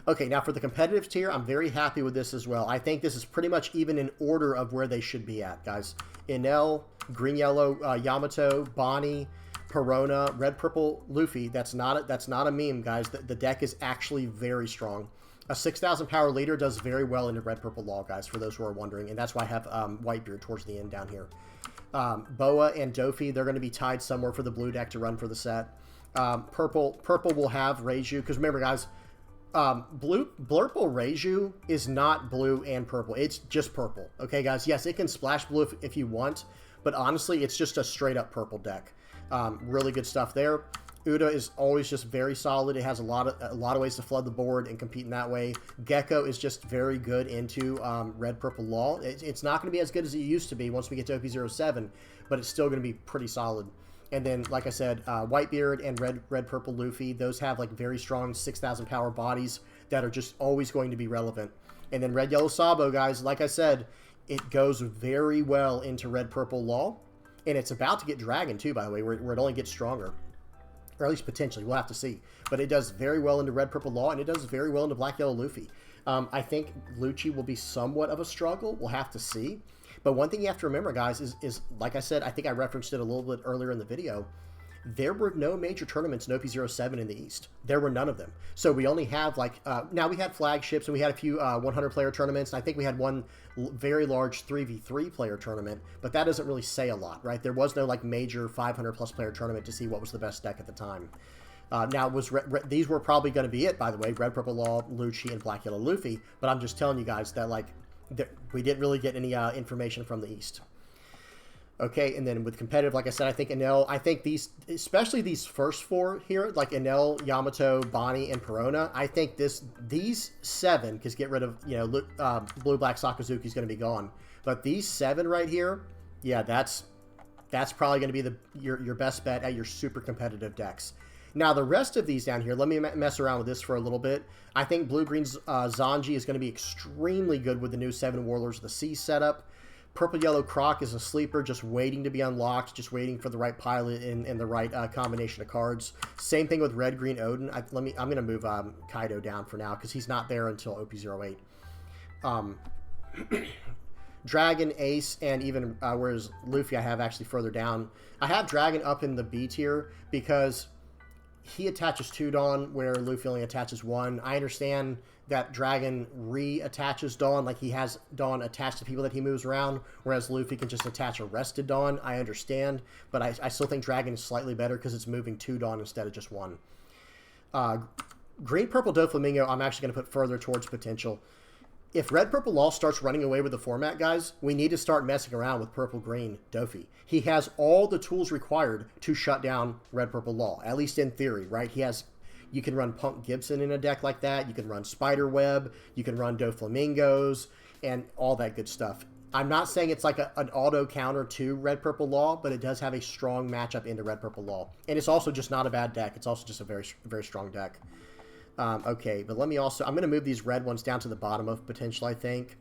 Okay, now for the competitive tier, I'm very happy with this as well. I think this is pretty much even in order of where they should be at, guys. Enel, green-yellow Yamato, Bonnie, Perona, red-purple Luffy. That's not a meme, guys. The deck is actually very strong. A 6,000 power leader does very well into red-purple Law, guys, for those who are wondering. And that's why I have Whitebeard towards the end down here. Boa and Dofi, they're going to be tied somewhere for the blue deck to run for the set. Purple will have Reiju, because remember, guys, Blurple Reiju is not blue and purple. It's just purple. Okay, guys? Yes, it can splash blue if you want, but honestly, it's just a straight-up purple deck. Really good stuff there. Uda is always just very solid. It has a lot of ways to flood the board and compete in that way. Gecko is just very good into red-purple Law. It's not going to be as good as it used to be once we get to OP07, but it's still going to be pretty solid. And then, like I said, Whitebeard and red-purple Luffy, those have like very strong 6,000 power bodies that are just always going to be relevant. And then red-yellow Sabo, guys, like I said, it goes very well into red-purple Law. And it's about to get Dragon, too, by the way, where it only gets stronger. Or at least potentially. We'll have to see. But it does very well into red-purple Law, and it does very well into black-yellow Luffy. I think Lucci will be somewhat of a struggle. We'll have to see. But one thing you have to remember, guys, is like I said, I think I referenced it a little bit earlier in the video, there were no major tournaments in OP07 in the East. There were none of them. So we only have, like, now we had flagships, and we had a few 100-player tournaments, and I think we had one very large 3v3-player tournament, but that doesn't really say a lot, right? There was no, like, major 500-plus player tournament to see what was the best deck at the time. Now, these were probably going to be it, by the way, Red, Purple Law, Lucci, and Black, Yellow, Luffy, but I'm just telling you guys that, like, we didn't really get any information from the East. Okay, and then with competitive, like I said, I think Enel, I think these, especially these first four here, like Enel, Yamato, Bonnie, and Perona, I think these seven, because get rid of, you know, Blue Black Sakazuki is going to be gone. But these seven right here, yeah, that's probably going to be your best bet at your super competitive decks. Now, the rest of these down here, let me mess around with this for a little bit. I think Blue-Green's Sanji is going to be extremely good with the new 7 Warlords of the Sea setup. Purple-Yellow Croc is a sleeper, just waiting to be unlocked, just waiting for the right pilot and the right combination of cards. Same thing with Red-Green Odin. I'm going to move Kaido down for now, because he's not there until OP08. Dragon, Ace, and even, whereas Luffy I have actually further down. I have Dragon up in the B tier, because he attaches 2 Dawn, where Luffy only attaches 1. I understand that Dragon reattaches Dawn, like he has Dawn attached to people that he moves around, whereas Luffy can just attach a rested Dawn. I understand, but I still think Dragon is slightly better because it's moving 2 Dawn instead of just 1. Green Purple Doflamingo, I'm actually going to put further towards potential. If Red Purple Law starts running away with the format, guys, we need to start messing around with Purple Green Dofi. He has all the tools required to shut down Red Purple Law, at least in theory, right? You can run Punk Gibson in a deck like that. You can run Spiderweb. You can run Doflamingos and all that good stuff. I'm not saying it's like an auto counter to Red Purple Law, but it does have a strong matchup into Red Purple Law. And it's also just not a bad deck. It's also just a very, very strong deck. Okay, but let me also, I'm going to move these red ones down to the bottom of potential, I think.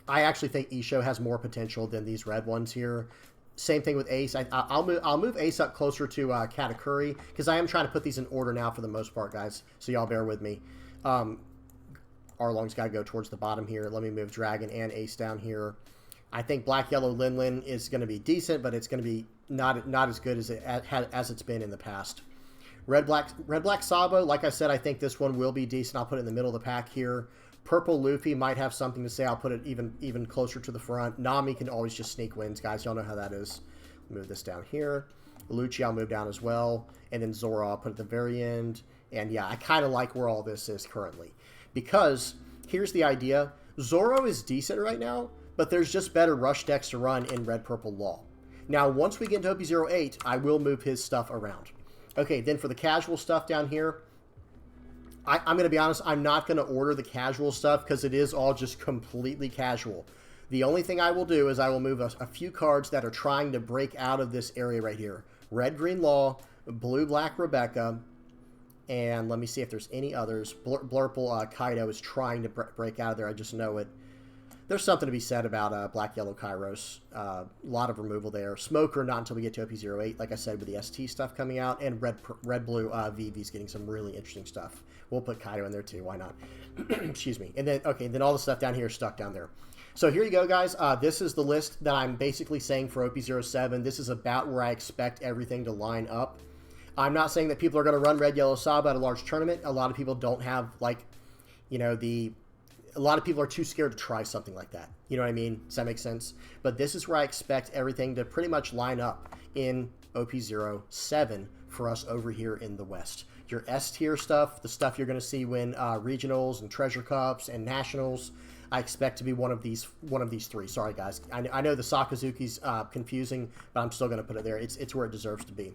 I actually think Isho has more potential than these red ones here. Same thing with Ace. I'll move Ace up closer to Katakuri, because I am trying to put these in order now for the most part, guys. So y'all bear with me. Arlong's got to go towards the bottom here. Let me move Dragon and Ace down here. I think Black Yellow Lin is going to be decent, but it's going to be not as good as it's been in the past. Red Black Sabo, like I said, I think this one will be decent. I'll put it in the middle of the pack here. Purple Luffy might have something to say. I'll put it even closer to the front. Nami can always just sneak wins, guys. Y'all know how that is. Move this down here. Lucci I'll move down as well. And then Zoro I'll put at the very end. And yeah, I kind of like where all this is currently. Because here's the idea. Zoro is decent right now, but there's just better rush decks to run in Red Purple Law. Now, once we get into OP08, I will move his stuff around. Okay, then for the casual stuff down here, I'm going to be honest, I'm not going to order the casual stuff because it is all just completely casual. The only thing I will do is I will move a few cards that are trying to break out of this area right here. Red-Green Law, Blue-Black Rebecca, and let me see if there's any others. Blurple Kaido is trying to break out of there. I just know it. There's something to be said about Black-Yellow Kairos. A lot of removal there. Smoker, not until we get to OP08, like I said, with the ST stuff coming out. And Red-Blue VV's getting some really interesting stuff. We'll put Kaido in there too. Why not? Excuse me. And then, okay, then all the stuff down here is stuck down there. So here you go, guys. This is the list that I'm basically saying for OP07. This is about where I expect everything to line up. I'm not saying that people are going to run Red, Yellow, Saba at a large tournament. A lot of people don't have, like, you know, a lot of people are too scared to try something like that. You know what I mean? Does that make sense? But this is where I expect everything to pretty much line up in OP07 for us over here in the West. Your S-tier stuff, the stuff you're going to see win regionals and treasure cups and nationals, I expect to be one of these three. Sorry, guys. I know the Sakazuki's confusing, but I'm still going to put it there. It's where it deserves to be.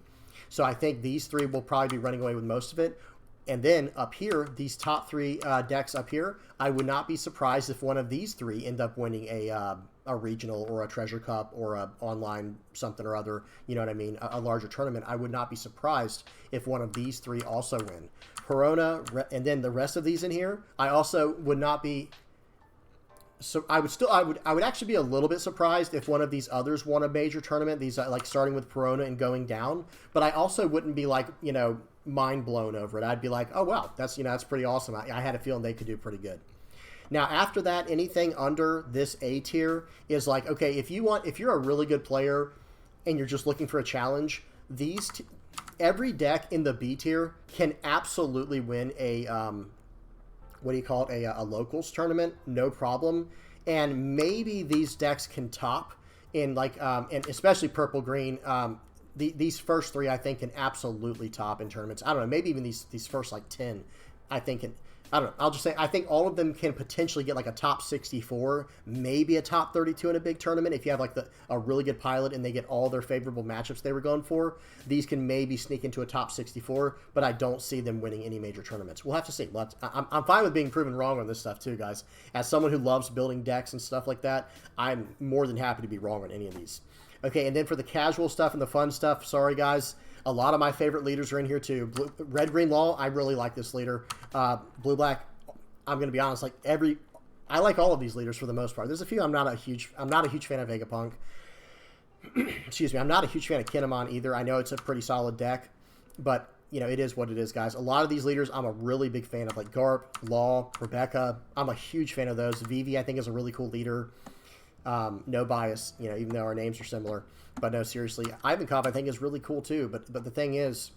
So I think these three will probably be running away with most of it. And then up here, these top three decks up here, I would not be surprised if one of these three end up winning a regional or a treasure cup or a online something or other, you know what I mean, a larger tournament. I would not be surprised if one of these three also win. Corona, and then the rest of these in here, I also would not be... So I would actually be a little bit surprised if one of these others won a major tournament. These like starting with Corona and going down, but I also wouldn't be like, you know, mind blown over it. I'd be like, oh wow, that's, you know, that's pretty awesome. I had a feeling they could do pretty good. Now after that, anything under this A tier is like, okay, if you're a really good player and you're just looking for a challenge, every deck in the B tier can absolutely win a what do you call it, a locals tournament, no problem. And maybe these decks can top in like, and especially purple green. These first three I think can absolutely top in tournaments. I don't know, maybe even these first like 10, I think can. I don't know. I'll just say I think all of them can potentially get like a top 64, maybe a top 32 in a big tournament if you have like a really good pilot and they get all their favorable matchups they were going for. These can maybe sneak into a top 64, but I don't see them winning any major tournaments. We'll have to see. I'm fine with being proven wrong on this stuff too, guys. As someone who loves building decks and stuff like that, I'm more than happy to be wrong on any of these. Okay, and then for the casual stuff and the fun stuff, sorry guys, a lot of my favorite leaders are in here too. Red Green Law, I really like this leader. Blue Black, I'm going to be honest, I like all of these leaders for the most part. There's a few I'm not a huge fan of Vegapunk. Excuse me, I'm not a huge fan of Kinemon either. I know it's a pretty solid deck, but you know, it is what it is, guys. A lot of these leaders I'm a really big fan of, like Garp, Law, Rebecca. I'm a huge fan of those. Vivi I think is a really cool leader. No bias, you know, even though our names are similar. But no, seriously, Ivankov I think is really cool too. But the thing is,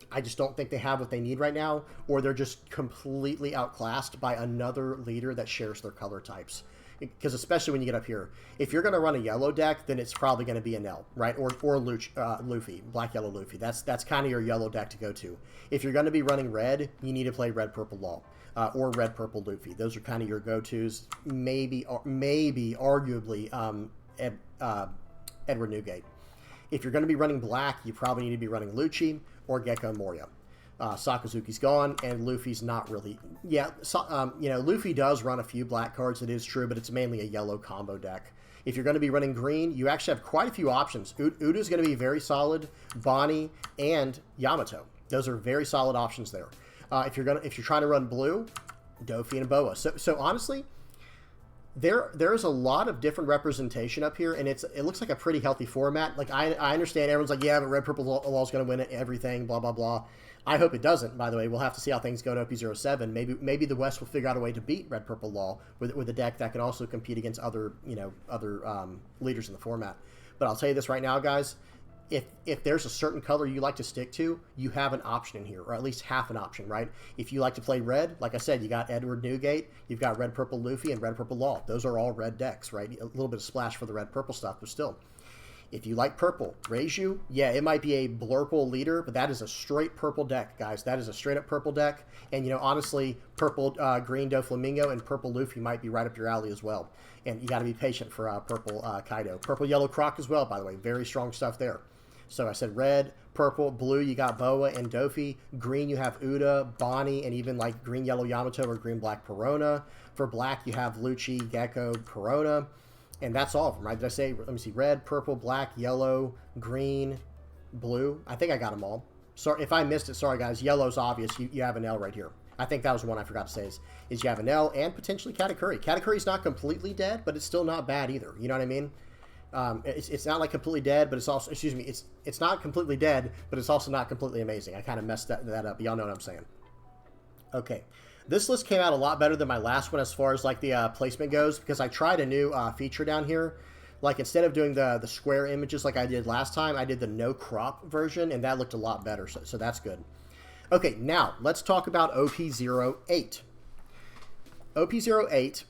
I just don't think they have what they need right now, or they're just completely outclassed by another leader that shares their color types. Because especially when you get up here, if you're going to run a yellow deck, then it's probably going to be a Nell, right? Or Luffy, black yellow Luffy. That's kind of your yellow deck to go to. If you're going to be running red, you need to play red purple Law. Or red purple Luffy. Those are kind of your go-tos. Maybe arguably Edward Newgate. If you're going to be running black, you probably need to be running Lucci or Gecko Moria. Sakazuki's gone, and Luffy's not really... Yeah, you know, Luffy does run a few black cards, it is true, but it's mainly a yellow combo deck. If you're going to be running green, you actually have quite a few options. Uda's going to be very solid, Bonnie, and Yamato. Those are very solid options there. If you're trying to run blue, Dofi and Boa. So honestly, there is a lot of different representation up here, and it looks like a pretty healthy format. Like I understand everyone's like, yeah, but red purple Law is going to win everything, blah blah blah. I hope it doesn't. By the way, we'll have to see how things go in OP07. Maybe the West will figure out a way to beat red purple Law with a deck that can also compete against other leaders in the format. But I'll tell you this right now, guys. if there's a certain color you like to stick to, you have an option in here, or at least half an option, right? If you like to play red, like I said, you got Edward Newgate, you've got red, purple Luffy, and red, purple Law. Those are all red decks, right? A little bit of splash for the red, purple stuff, but still. If you like purple, Reiju, yeah, it might be a blurple leader, but that is a straight purple deck, guys. That is a straight up purple deck. And, you know, honestly, purple green Doflamingo and purple Luffy might be right up your alley as well. And you got to be patient for purple Kaido. Purple yellow Croc as well, by the way. Very strong stuff there. So I said red, purple, blue, you got Boa and Dofi. Green, you have Uda, Bonnie, and even like green yellow Yamato or green black Perona. For black, you have Lucci, Gecko, Corona. And that's all of them, right? Did I say, let me see, red, purple, black, yellow, green, blue. I think I got them all. Sorry, if I missed it, sorry guys. Yellow's obvious. You have an L right here. I think that was the one I forgot to say is you have an L and potentially Katakuri. Katakuri's not completely dead, but it's still not bad either. You know what I mean? It's not like completely dead, but it's also, excuse me, it's not completely dead, but it's also not completely amazing. I kind of messed that up. Y'all know what I'm saying. Okay. This list came out a lot better than my last one as far as like the placement goes, because I tried a new feature down here. Like instead of doing the square images like I did last time, I did the no crop version, and that looked a lot better, so that's good. Okay, now let's talk about OP08. OP08,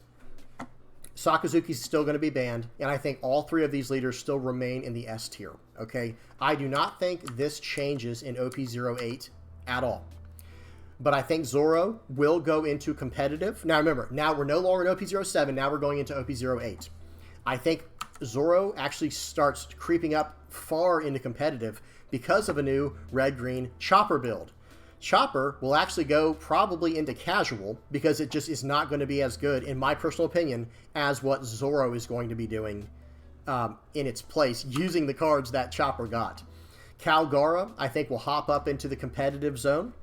Sakazuki's still going to be banned, and I think all three of these leaders still remain in the S tier, okay? I do not think this changes in OP08 at all. But I think Zoro will go into competitive. Now remember, now we're no longer in OP07, now we're going into OP08. I think Zoro actually starts creeping up far into competitive because of a new red-green Chopper build. Chopper will actually go probably into casual because it just is not going to be as good, in my personal opinion, as what Zoro is going to be doing in its place, using the cards that Chopper got. Calgara, I think, will hop up into the competitive zone.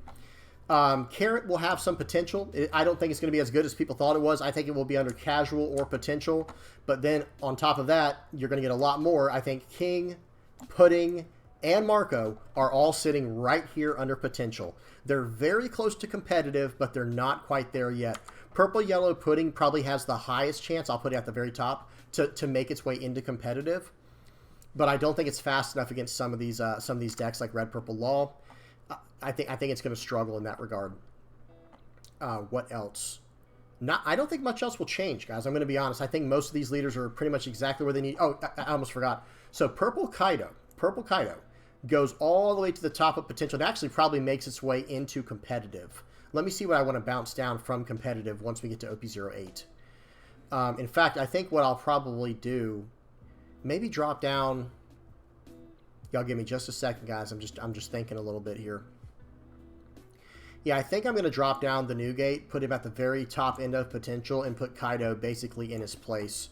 Carrot will have some potential. I don't think it's going to be as good as people thought it was. I think it will be under casual or potential. But then on top of that, you're going to get a lot more. I think King, Pudding, and Marco are all sitting right here under potential. They're very close to competitive, but they're not quite there yet. Purple Yellow Pudding probably has the highest chance, I'll put it at the very top, to make its way into competitive. But I don't think it's fast enough against some of these decks like Red Purple Law. I think it's going to struggle in that regard. What else? I don't think much else will change, guys. I'm going to be honest. I think most of these leaders are pretty much exactly where they need. Oh, I almost forgot. So Purple Kaido goes all the way to the top of potential. It actually probably makes its way into competitive. Let me see what I want to bounce down from competitive once we get to OP08. In fact, I think what I'll probably do, maybe drop down. Y'all give me just a second, guys. I'm just thinking a little bit here. Yeah, I think I'm going to drop down the Newgate, put him at the very top end of potential, and put Kaido basically in his place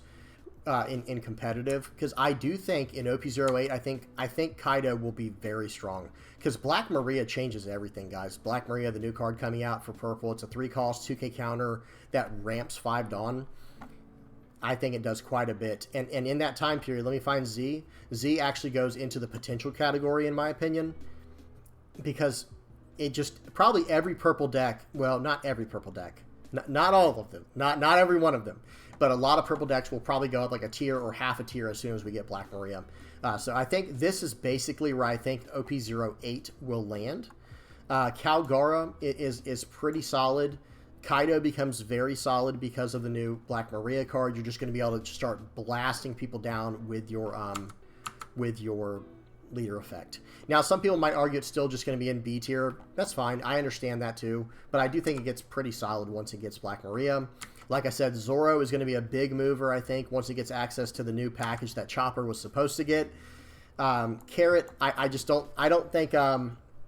in competitive. Because I do think in OP08, I think Kaido will be very strong. Because Black Maria changes everything, guys. Black Maria, the new card coming out for purple. It's a 3-cost, 2K counter that ramps 5 Dawn. I think it does quite a bit. And in that time period, let me find Z. Z actually goes into the potential category, in my opinion. Because it just, probably every purple deck, well, not every purple deck. Not all of them. Not every one of them. But a lot of purple decks will probably go up like a tier or half a tier as soon as we get Black Maria. So I think this is basically where I think OP08 will land. Calgara is pretty solid. Kaido becomes very solid because of the new Black Maria card. You're just going to be able to start blasting people down with your leader effect. Now, some people might argue it's still just going to be in B tier. That's fine. I understand that too. But I do think it gets pretty solid once it gets Black Maria. Like I said, Zoro is going to be a big mover, I think, once it gets access to the new package that Chopper was supposed to get. Carrot, I don't think...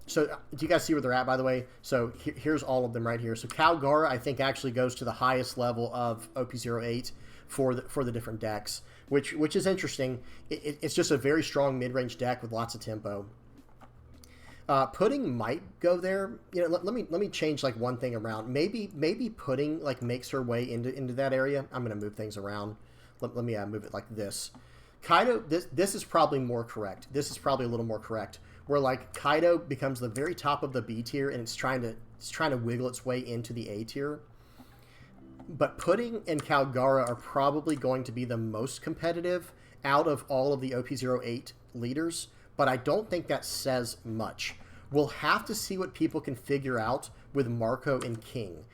So, do you guys see where they're at, by the way? So, here's all of them right here. So, Calgara, I think, actually goes to the highest level of OP08 for the different decks, which is interesting. It's just a very strong mid-range deck with lots of tempo. Pudding might go there. You know, let me change like one thing around. Maybe Pudding like makes her way into that area. I'm gonna move things around. Let me move it like this. Kaido, this is probably more correct. This is probably a little more correct. Where like Kaido becomes the very top of the B tier and it's trying to wiggle its way into the A tier. But Pudding and Calgara are probably going to be the most competitive out of all of the OP08 leaders. but I don't think that says much. We'll have to see what people can figure out with Marco and King.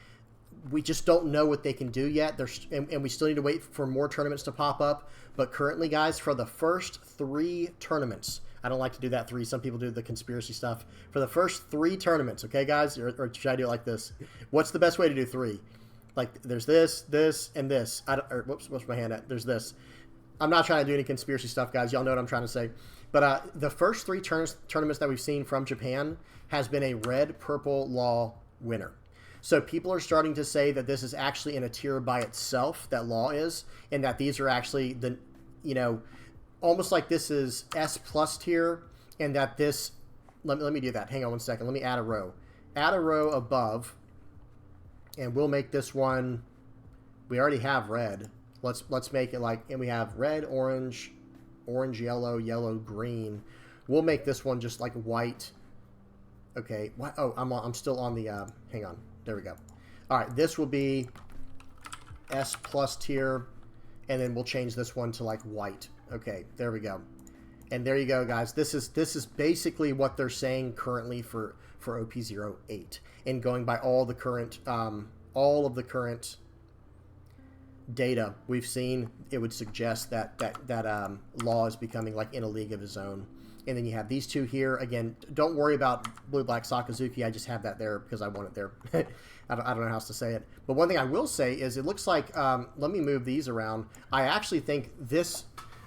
We just don't know what they can do yet. And we still need to wait for more tournaments to pop up. But currently, guys, for the first 3 tournaments, I don't like to do that 3. Some people do the conspiracy stuff. For the first 3 tournaments, okay, guys? Or should I do it like this? What's the best way to do 3? Like, there's this, this, and this. Whoops, what's my hand at? There's this. I'm not trying to do any conspiracy stuff, guys. Y'all know what I'm trying to say. But the first 3 tournaments that we've seen from Japan has been a red-purple law winner. So people are starting to say that this is actually in a tier by itself, that law is, and that these are actually the, you know, almost like this is S plus tier, and that this, let me do that. Hang on one second. Let me add a row. Add a row above, and we'll make this one, we already have red. Let's make it like, and we have red, orange, orange, yellow, yellow, green. We'll make this one just like white. Okay. Oh, I'm still on the, hang on. There we go. All right, this will be S plus tier, and then we'll change this one to like white. Okay, there we go. And there you go, guys. This is basically what they're saying currently for OP08, and going by all of the current data we've seen, it would suggest that law is becoming like in a league of his own. And then you have these 2 here. Again, don't worry about Blue Black Sakazuki. I just have that there because I want it there. I don't know how else to say it. But one thing I will say is it looks like, let me move these around. I actually think these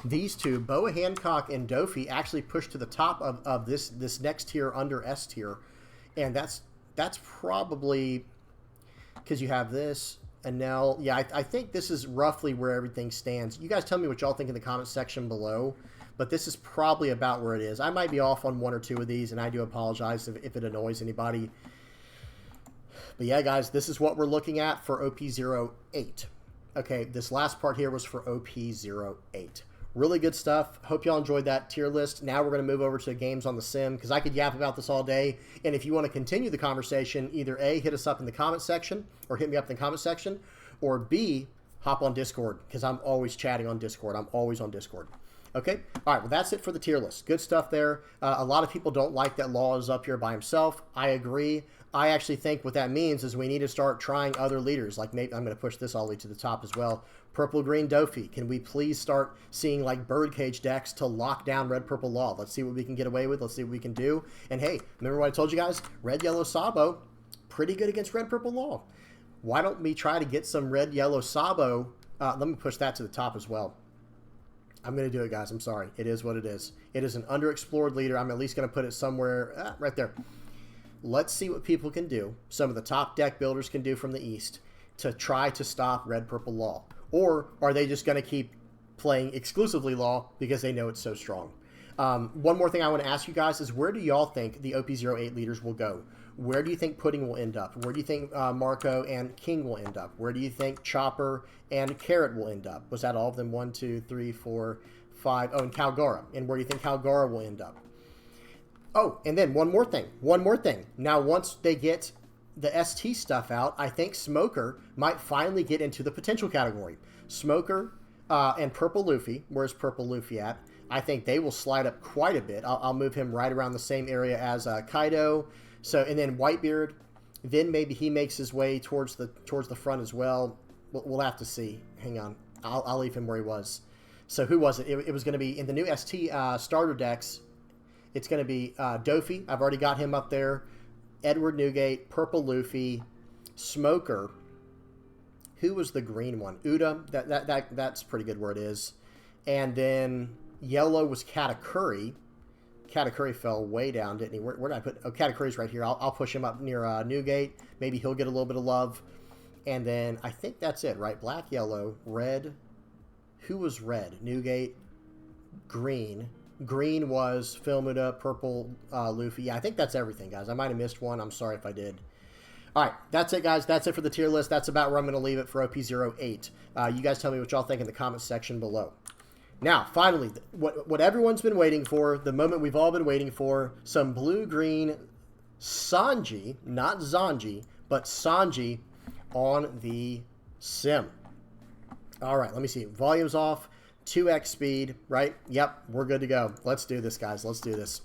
2, Boa Hancock and Dofi, actually push to the top of this next tier under S tier. And that's probably because you have this, Anel. Yeah, I think this is roughly where everything stands. You guys tell me what y'all think in the comment section below. But this is probably about where it is. I might be off on 1 or 2 of these, and I do apologize if it annoys anybody. But yeah, guys, this is what we're looking at for OP08. Okay, this last part here was for OP08. Really good stuff. Hope y'all enjoyed that tier list. Now we're going to move over to games on the sim, because I could yap about this all day. And if you want to continue the conversation, either A, hit us up in the comment section, or hit me up in the comment section, or B, hop on Discord, because I'm always chatting on Discord. I'm always on Discord. Okay, all right, well, that's it for the tier list. Good stuff there. A lot of people don't like that Law is up here by himself. I agree. I actually think what that means is we need to start trying other leaders. Like, maybe I'm going to push this all the way to the top as well. Purple, green, Dofi. Can we please start seeing, like, birdcage decks to lock down red, purple, Law? Let's see what we can get away with. Let's see what we can do. And, hey, remember what I told you guys? Red, yellow, Sabo, pretty good against red, purple, Law. Why don't we try to get some red, yellow, Sabo? Let me push that to the top as well. I'm going to do it, guys. I'm sorry. It is what it is. It is an underexplored leader. I'm at least going to put it somewhere right there. Let's see what people can do. Some of the top deck builders can do from the East to try to stop red, purple, Law. Or are they just going to keep playing exclusively Law because they know it's so strong? One more thing I want to ask you guys is, where do y'all think the OP08 leaders will go? Where do you think Pudding will end up? Where do you think Marco and King will end up? Where do you think Chopper and Carrot will end up? Was that all of them? 1, 2, 3, 4, 5. Oh, and Calgara. And where do you think Calgara will end up? Oh, and then one more thing. One more thing. Now, once they get the ST stuff out, I think Smoker might finally get into the potential category. Smoker and Purple Luffy. Where's Purple Luffy at? I think they will slide up quite a bit. I'll move him right around the same area as Kaido. So, and then Whitebeard, then maybe he makes his way towards the front as well. We'll have to see. Hang on. I'll leave him where he was. So who was it? It was going to be in the new ST starter decks. It's going to be Dofi. I've already got him up there. Edward Newgate, Purple Luffy, Smoker. Who was the green one? Uda. That's pretty good where it is. And then yellow was Katakuri. Katakuri fell way down, didn't he? Where did I put? Oh, Katakuri's right here. I'll push him up near Newgate. Maybe he'll get a little bit of love. And then I think that's it, right? Black, yellow, red. Who was red? Newgate, green. Green was Filmuda, purple, Luffy. Yeah, I think that's everything, guys. I might have missed one. I'm sorry if I did. All right, that's it, guys. That's it for the tier list. That's about where I'm going to leave it for OP08. You guys tell me what y'all think in the comment section below. Now, finally, what everyone's been waiting for, the moment we've all been waiting for, some blue-green Sanji, not Zanji, but Sanji on the sim. All right, let me see. Volume's off. 2x speed, right? Yep, we're good to go. Let's do this, guys. Let's do this.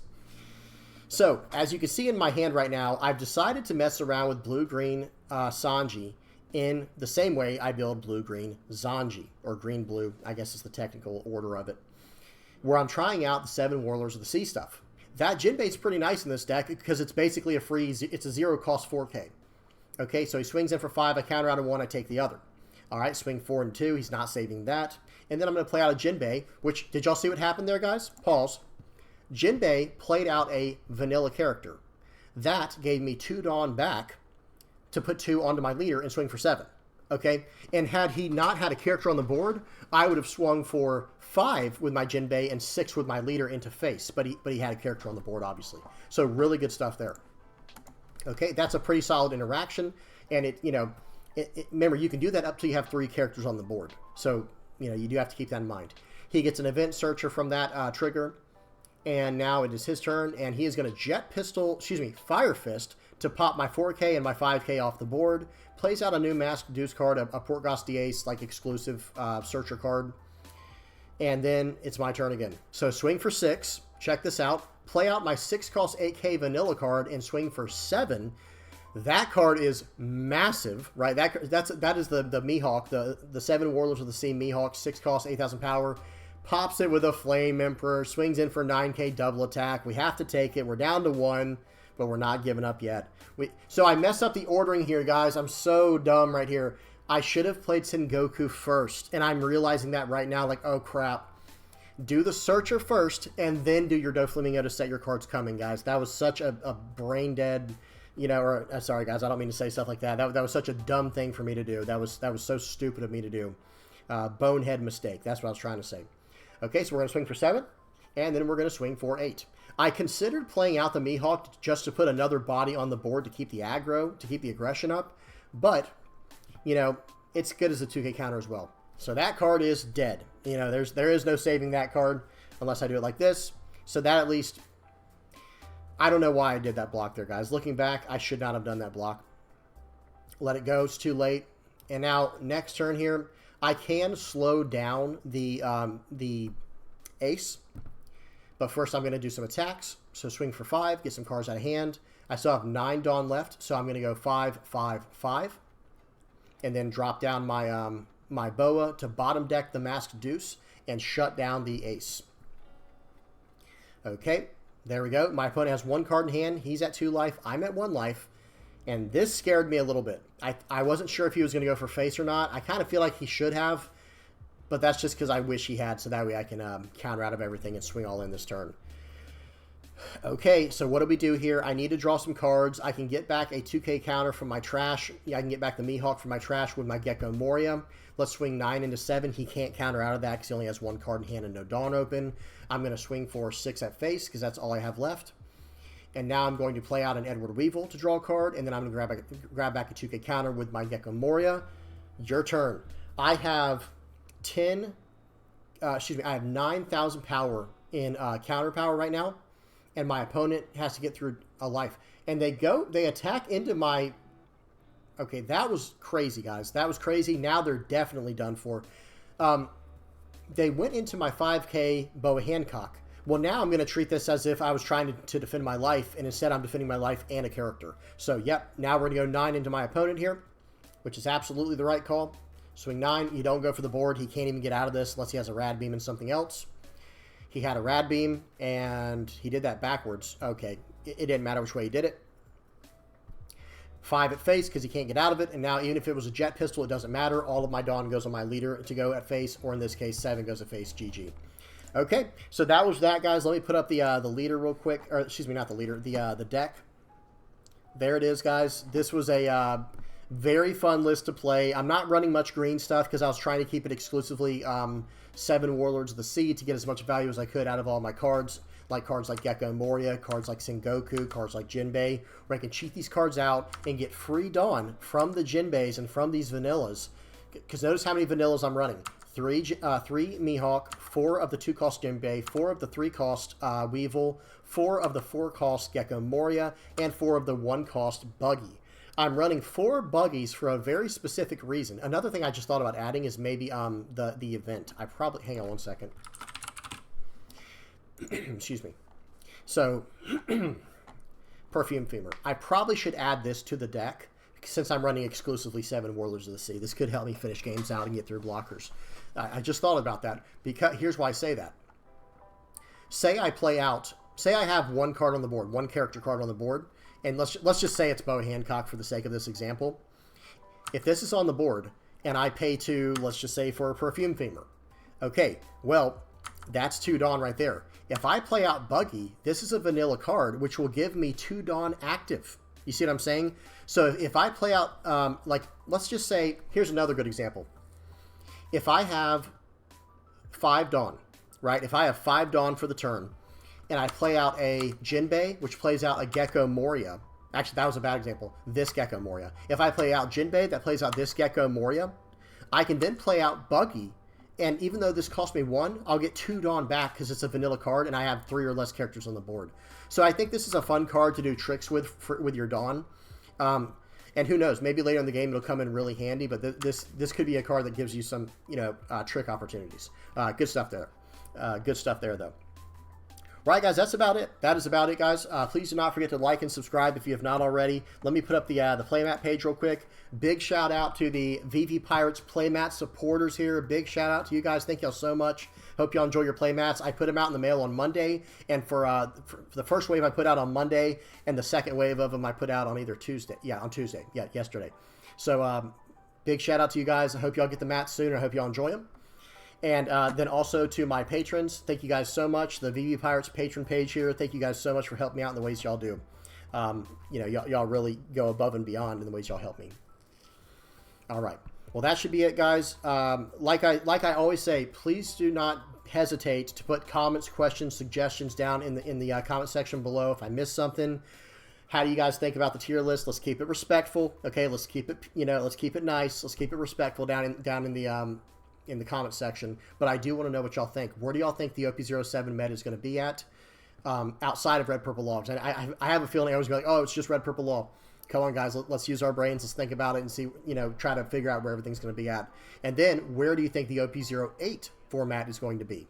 So, as you can see in my hand right now, I've decided to mess around with blue-green Sanji in the same way I build blue-green Zanji, or green-blue, I guess is the technical order of it, where I'm trying out the 7 Warlords of the Sea stuff. That Jinbei's pretty nice in this deck because it's basically it's a zero-cost 4K. Okay, so he swings in for 5, I counter out a 1, I take the other. All right, swing 4 and 2, he's not saving that. And then I'm going to play out a Jinbei, which, did y'all see what happened there, guys? Pause. Jinbei played out a vanilla character. That gave me 2 Dawn back to put 2 onto my leader and swing for 7. Okay? And had he not had a character on the board, I would have swung for 5 with my Jinbei and 6 with my leader into face. But he had a character on the board, obviously. So really good stuff there. Okay, that's a pretty solid interaction. And remember, you can do that up till you have 3 characters on the board. So, you do have to keep that in mind. He gets an event searcher from that trigger. And now it is his turn, and he is going to Fire Fist to pop my 4K and my 5K off the board. Plays out a new Masked Deuce card, a Portgost Ace, like exclusive searcher card. And then it's my turn again. So swing for 6. Check this out. Play out my 6-cost 8K vanilla card and swing for 7. That card is massive, right? That is the Mihawk, the 7 Warlords of the Sea Mihawk, 6-cost, 8,000 power. Pops it with a Flame Emperor, swings in for 9K double attack. We have to take it. We're down to 1, but we're not giving up yet. So I messed up the ordering here, guys. I'm so dumb right here. I should have played Sengoku first, and I'm realizing that right now, like, oh, crap. Do the Searcher first, and then do your Doflamingo to set your cards coming, guys. That was such a brain-dead, sorry, guys, I don't mean to say stuff like that. That was such a dumb thing for me to do. That was so stupid of me to do. Bonehead mistake. That's what I was trying to say. Okay, so we're going to swing for 7, and then we're going to swing for 8. I considered playing out the Mihawk just to put another body on the board to keep the aggro, to keep the aggression up, but, it's good as a 2K counter as well. So that card is dead. There is no saving that card unless I do it like this. So that at least, I don't know why I did that block there, guys. Looking back, I should not have done that block. Let it go. It's too late. And now, next turn here, I can slow down the ace, but first I'm going to do some attacks. So swing for 5, get some cards out of hand. I still have 9 Dawn left, so I'm going to go 5, 5, 5, and then drop down my my Boa to bottom deck the Masked Deuce and shut down the ace. Okay, there we go. My opponent has 1 card in hand. He's at 2 life. I'm at 1 life. And this scared me a little bit. I wasn't sure if he was going to go for face or not. I kind of feel like he should have, but that's just because I wish he had, so that way I can counter out of everything and swing all in this turn. Okay, so what do we do here? I need to draw some cards. I can get back a 2K counter from my trash. I can get back the Mihawk from my trash with my Gecko Moria. Let's swing 9 into 7. He can't counter out of that because he only has 1 card in hand and no Dawn open. I'm going to swing for 6 at face because that's all I have left. And now I'm going to play out an Edward Weevil to draw a card, and then I'm going to grab back a 2K counter with my Gecko Moria. Your turn. I have I have 9,000 power in counter power right now, and my opponent has to get through a life. And they attack into my... Okay, that was crazy, guys. That was crazy. Now they're definitely done for. They went into my 5K Boa Hancock. Well, now I'm going to treat this as if I was trying to defend my life, and instead I'm defending my life and a character. So, yep, now we're going to go 9 into my opponent here, which is absolutely the right call. Swing 9, you don't go for the board. He can't even get out of this unless he has a Rad Beam and something else. He had a Rad Beam, and he did that backwards. Okay, it didn't matter which way he did it. 5 at face because he can't get out of it, and now even if it was a Jet Pistol, it doesn't matter. All of my Dawn goes on my leader to go at face, or in this case, 7 goes at face. GG. Okay, so that was that, guys. Let me put up the leader real quick. Or, excuse me, not the leader, the deck. There it is, guys. This was a very fun list to play. I'm not running much green stuff because I was trying to keep it exclusively 7 Warlords of the Sea to get as much value as I could out of all my cards. Like cards like Gecko Moria, cards like Sengoku, cards like Jinbei, where I can cheat these cards out and get free Dawn from the Jinbeis and from these vanillas. Because notice how many vanillas I'm running. 3 Mihawk, 4 of the 2-cost Jinbei, 4 of the 3-cost Weevil, 4 of the 4-cost Gecko Moria, and 4 of the 1-cost Buggy. I'm running 4 buggies for a very specific reason. Another thing I just thought about adding is maybe the event. I probably... Hang on one second. Excuse me. So, Perfume Femur. I probably should add this to the deck since I'm running exclusively 7 Warlords of the Sea. This could help me finish games out and get through blockers. I just thought about that. Because here's why I say that. Say I play out... Say I have 1 card on the board, 1 character card on the board, and let's just say it's Bo Hancock for the sake of this example. If this is on the board, and I pay 2, let's just say for a Perfume Femur. Okay, well, that's 2 Dawn right there. If I play out Buggy, this is a vanilla card, which will give me 2 Dawn active. You see what I'm saying? So if I play out, like, let's just say, here's another good example. If I have 5 Dawn, right? If I have 5 Dawn for the turn, and I play out a Jinbei, which plays out a Gecko Moria. Actually, that was a bad example. This Gecko Moria. If I play out Jinbei, that plays out this Gecko Moria. I can then play out Buggy, and even though this cost me 1, I'll get 2 Dawn back because it's a vanilla card, and I have 3 or less characters on the board. So I think this is a fun card to do tricks with your Dawn. And who knows, maybe later in the game it'll come in really handy, but this could be a card that gives you some, trick opportunities. Good stuff there. Good stuff there, though. Right, guys, that's about it. That is about it, guys. Please do not forget to like and subscribe if you have not already. Let me put up the playmat page real quick. Big shout out to the VV Pirates playmat supporters here. Big shout out to you guys. Thank y'all so much. Hope y'all enjoy your playmats. I put them out in the mail on Monday, and for the first wave I put out on Monday, and the second wave of them I put out on either Tuesday. Yeah, on Tuesday. Yeah, yesterday. So big shout out to you guys. I hope y'all get the mats soon. I hope y'all enjoy them. And then also to my patrons, thank you guys so much. The VV Pirates patron page here, thank you guys so much for helping me out in the ways y'all do. Y'all really go above and beyond in the ways y'all help me. All right. Well, that should be it, guys. Like I always say, please do not hesitate to put comments, questions, suggestions down in the comment section below. If I missed something, how do you guys think about the tier list? Let's keep it respectful. Okay, let's keep it let's keep it nice. Let's keep it respectful down in the comment section. But I do want to know what y'all think. Where do y'all think the OP07 meta is going to be at outside of red purple logs? I have a feeling I was going, oh, it's just red purple log. Come on, guys, let's use our brains. Let's think about it and see, try to figure out where everything's going to be at. And then where do you think the OP08 format is going to be?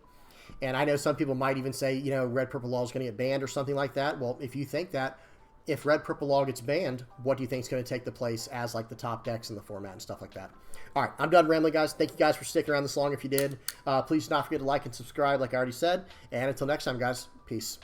And I know some people might even say, red purple log is going to get banned or something like that. Well, if you think that, if red purple log gets banned, what do you think is going to take the place as like the top decks in the format and stuff like that? All right, I'm done rambling, guys. Thank you guys for sticking around this long if you did. Please do not forget to like and subscribe like I already said. And until next time, guys, peace.